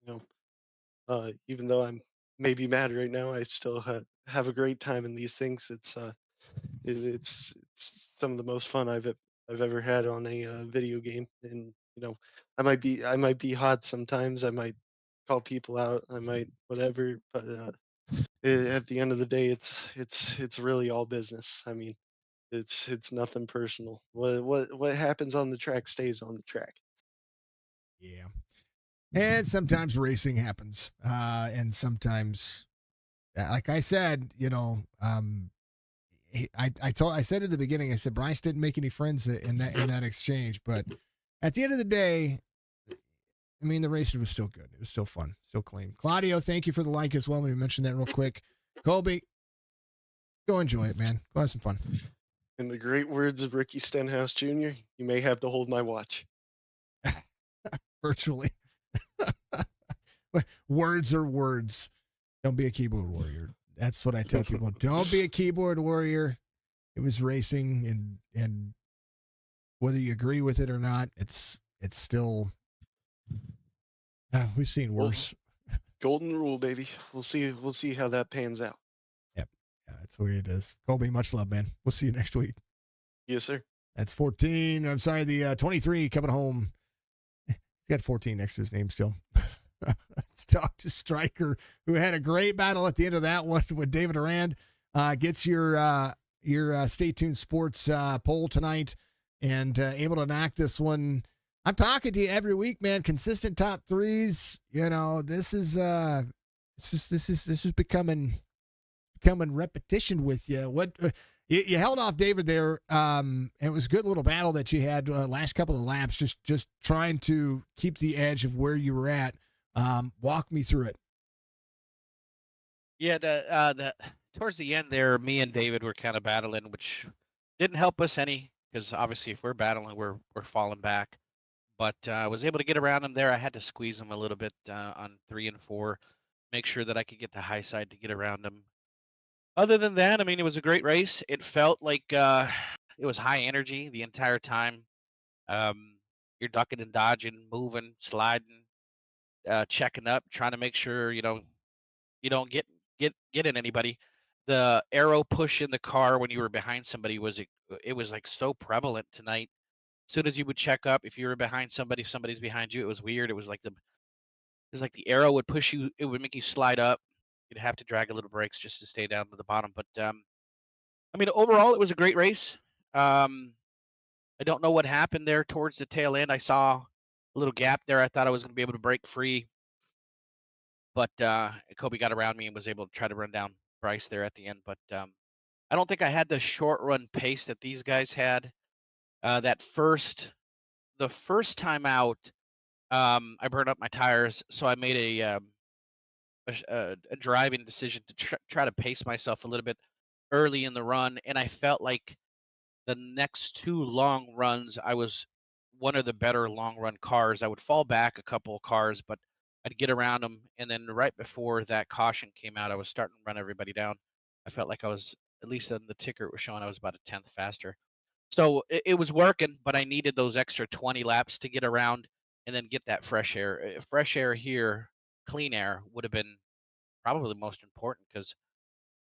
You Even though I'm maybe mad right now, I still have a great time in these things. It's some of the most fun I've ever had on a video game, and I might be hot sometimes. I might call people out. I might whatever, but at the end of the day, it's really all business. I mean, it's nothing personal. What happens on the track stays on the track. Yeah. And sometimes racing happens. And sometimes, like I said, I said at the beginning, I said Bryce didn't make any friends in that exchange, but at the end of the day, I mean, the racing was still good. It was still fun, still clean. Claudio, thank you for the like as well. Let me mention that real quick. Colby, go enjoy it, man. Go have some fun. In the great words of Ricky Stenhouse Jr., you may have to hold my watch. Virtually. Words are words. Don't be a keyboard warrior. That's what I tell people. Don't be a keyboard warrior. It was racing, and whether you agree with it or not, it's still. We've seen worse. Golden rule, baby. We'll see how that pans out. Yep. Yeah, that's the way it is. Colby, much love, man. We'll see you next week. Yes, sir. That's 14. I'm sorry, the 23 coming home. He's got 14 next to his name still. Let's talk to Stryker, who had a great battle at the end of that one with David Arand. Gets your Stay Tuned Sports poll tonight and able to knock this one. I'm talking to you every week, man. Consistent top threes. You know, this is becoming repetition with you. What you held off David there. It was a good little battle that you had last couple of laps, just trying to keep the edge of where you were at. Walk me through it. Yeah, the towards the end there, me and David were kind of battling, which didn't help us any because obviously if we're battling, we're falling back. But I was able to get around him there. I had to squeeze him a little bit on 3 and 4, make sure that I could get the high side to get around him. Other than that, I mean, it was a great race. It felt like it was high energy the entire time. Um, you're ducking and dodging, moving, sliding, checking up, trying to make sure you don't get in anybody. The arrow push in the car when you were behind somebody it was like so prevalent tonight. As soon as you would check up, if you were behind somebody, if somebody's behind you, it was weird. It was like the arrow would push you, it would make you slide up. You'd have to drag a little brakes just to stay down to the bottom. But I mean, overall, it was a great race. Um, I don't know what happened there towards the tail end. I saw a little gap there. I thought I was going to be able to break free, but Kobe got around me and was able to try to run down Bryce there at the end. But I don't think I had the short run pace that these guys had. The first time out, I burned up my tires, so I made a driving decision to try to pace myself a little bit early in the run, and I felt like the next two long runs, I was one of the better long run cars. I would fall back a couple of cars, but I'd get around them. And then right before that caution came out, I was starting to run everybody down. I felt like I was, at least on the ticker it was showing, I was about a tenth faster. So it was working, but I needed those extra 20 laps to get around and then get that fresh air. Fresh air here, clean air would have been probably the most important because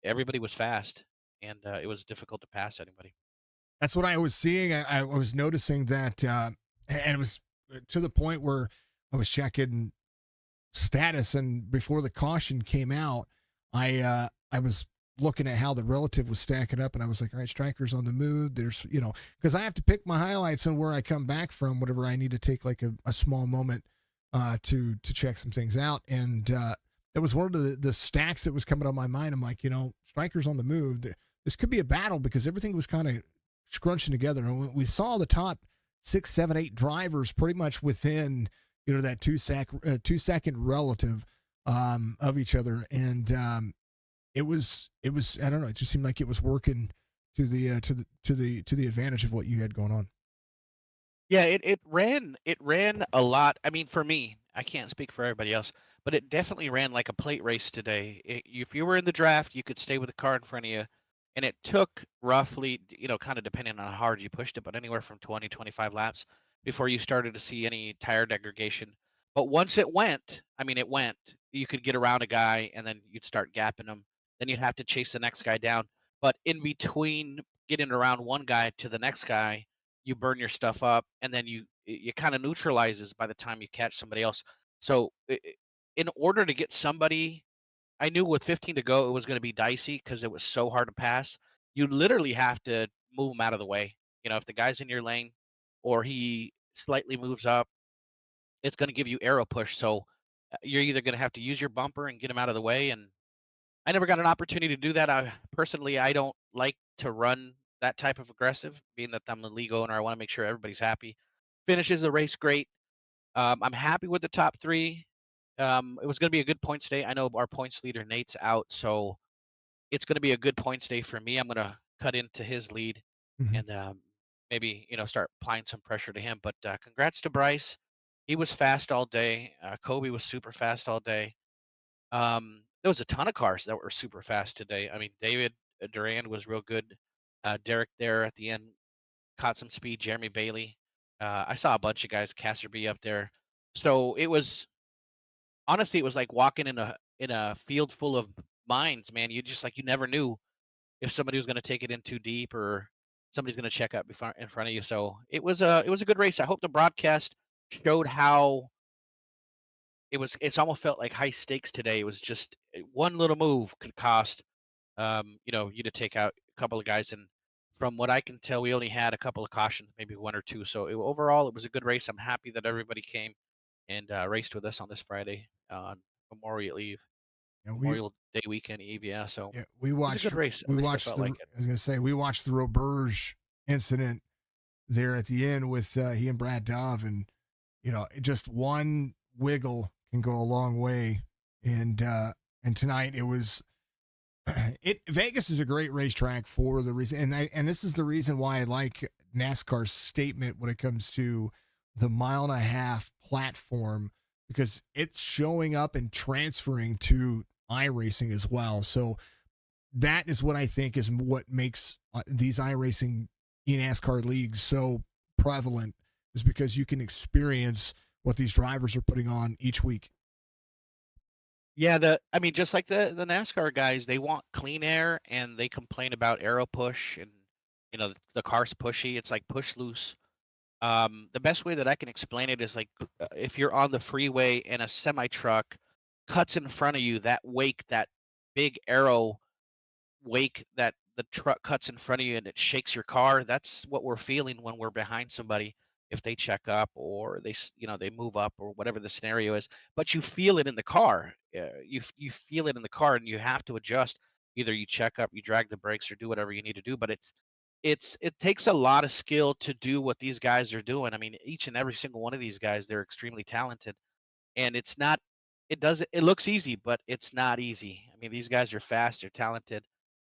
everybody was fast and it was difficult to pass anybody. That's what I was seeing. I was noticing that, and it was to the point where I was checking status, and before the caution came out, I was looking at how the relative was stacking up, and I was like, all right, Striker's on the move. There's because I have to pick my highlights and where I come back from, whatever I need to take like a small moment to check some things out, and it was one of the stacks that was coming on my mind. I'm like, Striker's on the move. This could be a battle because everything was kind of scrunching together, and we saw the top 6, 7, 8 drivers pretty much within that 2 second relative of each other, and it was I don't know, it just seemed like it was working to the advantage of what you had going on. Yeah, it ran a lot. I mean, for me, I can't speak for everybody else, but it definitely ran like a plate race today. If you were in the draft, you could stay with the car in front of you, and it took roughly, kind of depending on how hard you pushed it, but anywhere from 20, 25 laps before you started to see any tire degradation. But once it went, I mean, it went. You could get around a guy, and then you'd start gapping him. Then you'd have to chase the next guy down. But in between getting around one guy to the next guy, you burn your stuff up, and then it kind of neutralizes by the time you catch somebody else. So in order to get somebody, I knew with 15 to go it was going to be dicey because it was so hard to pass. You literally have to move him out of the way. If the guy's in your lane or he slightly moves up, it's going to give you arrow push. So you're either going to have to use your bumper and get him out of the way. And I never got an opportunity to do that. I don't like to run that type of aggressive, being that I'm the league owner. I want to make sure everybody's happy. Finishes the race great. I'm happy with the top three. It was going to be a good points day. I know our points leader Nate's out, so it's going to be a good points day for me. I'm going to cut into his lead Mm-hmm. and maybe start applying some pressure to him. But congrats to Bryce. He was fast all day. Kobe was super fast all day. There was a ton of cars that were super fast today. I mean, David Durand was real good. Derek there at the end caught some speed. Jeremy Bailey. I saw a bunch of guys. Casserby up there. So it was honestly, it was like walking in a field full of mines, man. You just like you never knew if somebody was going to take it in too deep or somebody's going to check up in front of you. So it was a good race. I hope the broadcast showed how it's almost felt like high stakes today. It was just one little move could cost you to take out a couple of guys. And from what I can tell, we only had a couple of cautions, maybe one or two. So overall, it was a good race. I'm happy that everybody came and raced with us on this Friday on Memorial Eve, You know, Memorial Day weekend Eve. Yeah, so we it was a watched good race. we At least I watched felt the like it. I was gonna say we watched the Roberge incident there at the end with he and Brad Dove, and just one wiggle can go a long way. And tonight it was Vegas is a great racetrack for the reason, and this is the reason why I like NASCAR's statement when it comes to the mile and a half platform, because it's showing up and transferring to iRacing as well. So that is what I think is what makes these iRacing eNascar leagues so prevalent, is because you can experience what these drivers are putting on each week. Yeah, just like the NASCAR guys, they want clean air and they complain about aero push and the car's pushy. It's like push loose. The best way that I can explain it is like if you're on the freeway and a semi truck cuts in front of you, that wake, that big arrow wake that the truck cuts in front of you and it shakes your car. That's what we're feeling when we're behind somebody. If they check up or they move up or whatever the scenario is, but you feel it in the car. You feel it in the car, and you have to adjust. Either you check up, you drag the brakes, or do whatever you need to do. But it takes a lot of skill to do what these guys are doing. I mean, each and every single one of these guys, they're extremely talented, and it looks easy, but it's not easy. I mean, these guys are fast, they're talented,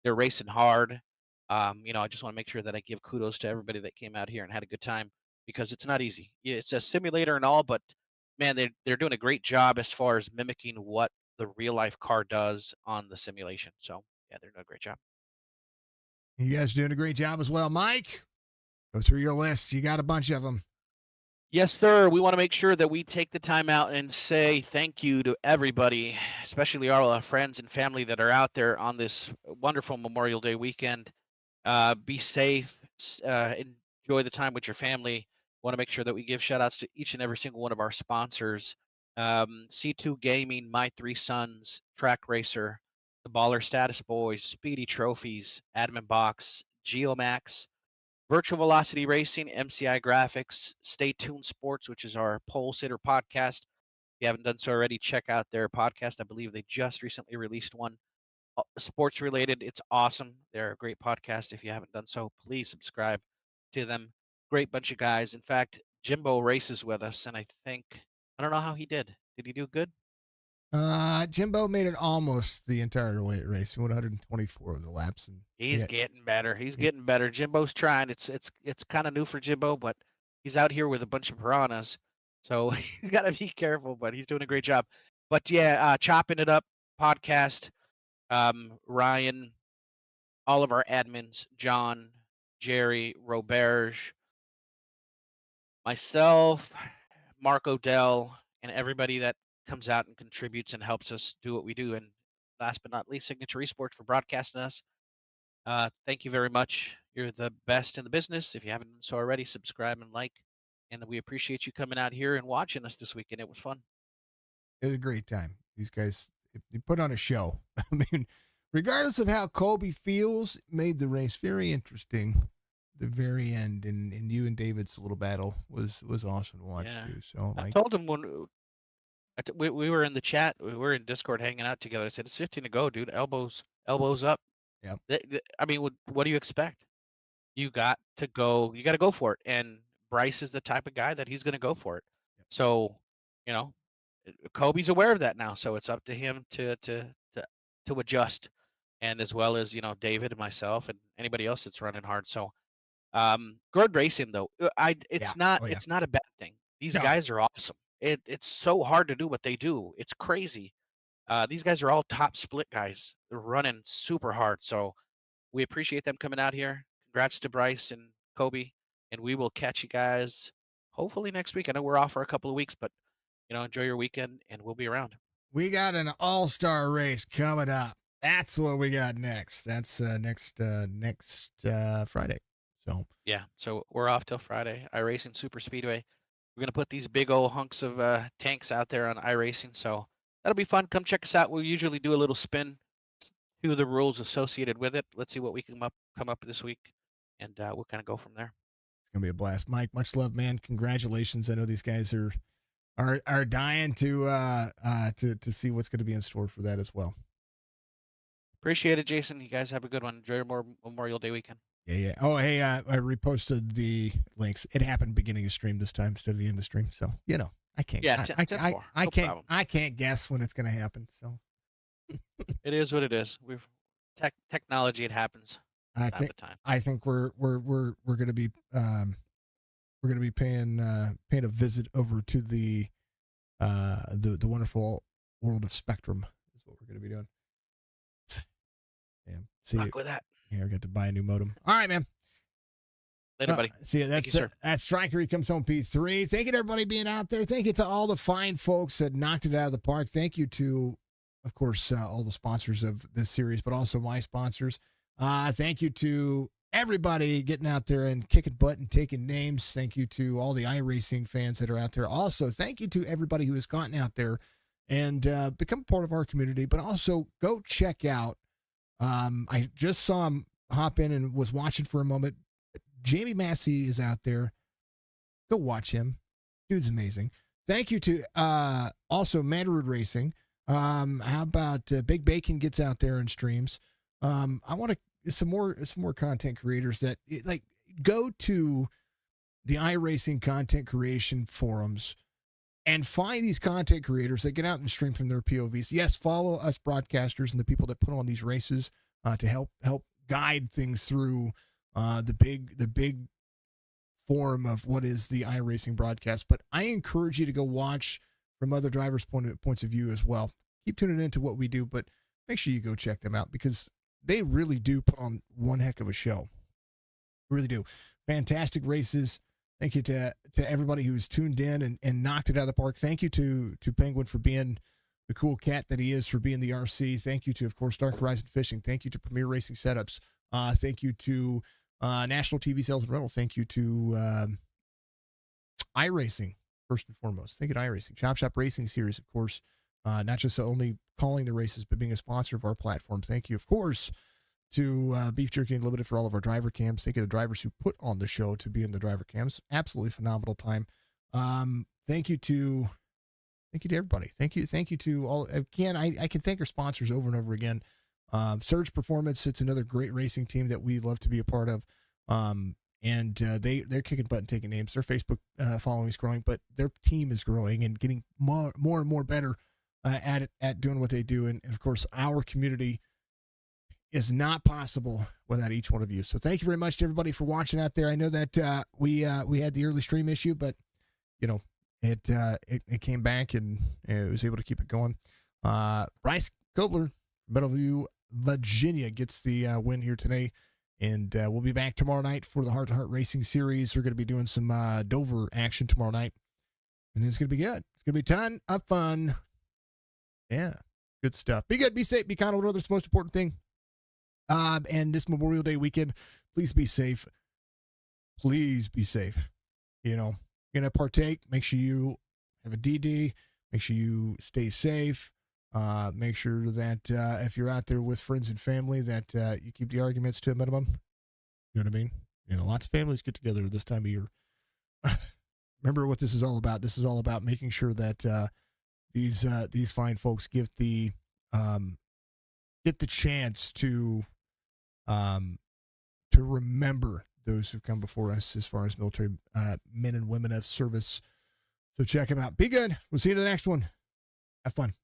they're racing hard. I just want to make sure that I give kudos to everybody that came out here and had a good time, because it's not easy. Yeah, it's a simulator and all, but man, they're doing a great job as far as mimicking what the real life car does on the simulation. So yeah, they're doing a great job. You guys doing a great job as well. Mike, go through your list. You got a bunch of them. Yes, sir. We want to make sure that we take the time out and say thank you to everybody, especially all our friends and family that are out there on this wonderful Memorial Day weekend. Be safe. Enjoy the time with your family. Want to make sure that we give shout outs to each and every single one of our sponsors. C2 Gaming, My Three Sons, Track Racer, the Baller Status Boys, Speedy Trophies, Admin Box, Geomax, Virtual Velocity Racing, MCI Graphics, Stay Tuned Sports, which is our pole sitter podcast. If you haven't done so already, check out their podcast. I believe they just recently released one sports related. It's awesome. They're a great podcast. If you haven't done so, please subscribe to them. Great bunch of guys. In fact, Jimbo races with us, and I don't know how he did. Did he do good? Jimbo made it almost the entire way race. He went 124 of the laps, and He's getting better. He's getting better. Jimbo's trying. It's kind of new for Jimbo, but he's out here with a bunch of piranhas, so he's got to be careful. But he's doing a great job. But yeah, chopping it up podcast. Ryan, all of our admins, John, Jerry, Roberge, myself, Mark Odell, and everybody that comes out and contributes and helps us do what we do. And last but not least, Signature Esports for broadcasting us. Thank you very much. You're the best in the business. If you haven't done so already, subscribe and like. And we appreciate you coming out here and watching us this weekend. It was fun. it was a great time. These guys, they put on a show. I mean, regardless of how Kobe feels, made the race very interesting. The very end, and you and David's little battle was awesome to watch too. So I like, told him when we were in the chat, we were in Discord hanging out together. I said, "It's 15 to go, dude. Elbows up." yeah, I mean, what do you expect? You got to go. You got to go for it. And Bryce is the type of guy that he's going to go for it. So, you know, Kobe's aware of that now. So it's up to him to adjust, and as well as David and myself and anybody else that's running hard. So, good racing though. yeah, it's not a bad thing. These no, guys are awesome. It's so hard to do what they do. It's crazy. These guys are all top split guys. They're running super hard. So we appreciate them coming out here. Congrats to Bryce and Kobe, and we will catch you guys hopefully next week. I know we're off for a couple of weeks, but enjoy your weekend, and we'll be around. we got an all-star race coming up. That's what we got next. That's next Friday. So Yeah, so we're off till Friday. iRacing Super Speedway. We're gonna put these big old hunks of tanks out there on iRacing, so that'll be fun. Come check us out. We'll usually do a little spin to the rules associated with it. Let's see what we can come up this week, and we'll kind of go from there. it's gonna be a blast. Mike, much love, man. Congratulations. I know these guys are dying to see what's gonna be in store for that as well. Appreciate it, Jason. You guys have a good one. Enjoy your Memorial Day weekend. Yeah. Oh, hey, I reposted the links. It happened beginning of stream this time instead of the end of stream. So I can't. Yeah, I 10-4. No can't. problem. I can't guess when it's gonna happen. So It is what it is. We've technology. It happens I time think to time. we're gonna be paying a visit over to the wonderful world of Spectrum is what we're gonna be doing. Yeah. See, Rock with that. here I got to buy a new modem. All right, man. Later, buddy. See, Thank you, sir. that's Striker. He comes home P3. Thank you to everybody being out there. Thank you to all the fine folks that knocked it out of the park. Thank you to, of course, all the sponsors of this series, but also my sponsors. Thank you to everybody getting out there and kicking butt and taking names. Thank you to all the iRacing fans that are out there. Also, thank you to everybody who has gotten out there and become part of our community, but also go check out. I just saw him hop in and was watching for a moment. Jamie Massey is out there. Go watch him. Dude's amazing. Thank you to also Mandarood Racing. How about Big Bacon gets out there and streams? I want to some more content creators that go to the iRacing content creation forums and find these content creators that get out and stream from their POVs. Yes, follow us broadcasters and the people that put on these races to help guide things through the big form of what is the iRacing broadcast. But I encourage you to go watch from other drivers' points of view as well. Keep tuning into what we do, but make sure you go check them out because they really do put on one heck of a show. They really do. Fantastic races. Thank you to everybody who's tuned in and knocked it out of the park. Thank you to Penguin for being the cool cat that he is, for being the RC. Thank you to, of course, Dark Horizon Fishing. Thank you to Premier Racing Setups. Thank you to National TV Sales and Rental. Thank you to iRacing, first and foremost. Thank you to iRacing. Chop Shop Racing Series, of course. Not just only calling the races, but being a sponsor of our platform. Thank you, of course, to Beef Jerky Unlimited for all of our driver cams. Thank you to drivers who put on the show to be in the driver cams. Absolutely phenomenal time. Thank you to everybody. Thank you to all. Again, I can thank our sponsors over and over again. Surge Performance, it's another great racing team that we love to be a part of. And they're kicking butt and taking names. Their Facebook following is growing, but their team is growing and getting more and more better at doing what they do. And of course, our community is not possible without each one of you. So thank you very much to everybody for watching out there. I know that we had the early stream issue, but it came back and it was able to keep it going. Bryce Kobler, Bellevue, Virginia, gets the win here today. And we'll be back tomorrow night for the Heart to Heart Racing Series. We're going to be doing some Dover action tomorrow night. And it's going to be good. It's going to be a ton of fun. Yeah, good stuff. Be good, be safe, be kind of whatever the most important thing. And this Memorial Day weekend, please be safe. Please be safe. You're going to partake. Make sure you have a DD. Make sure you stay safe. Make sure that if you're out there with friends and family, that you keep the arguments to a minimum. You know what I mean? Lots of families get together this time of year. Remember what this is all about. This is all about making sure that these fine folks get the chance to remember those who've come before us as far as military men and women of service. So check them out. Be good. We'll see you in the next one. Have fun.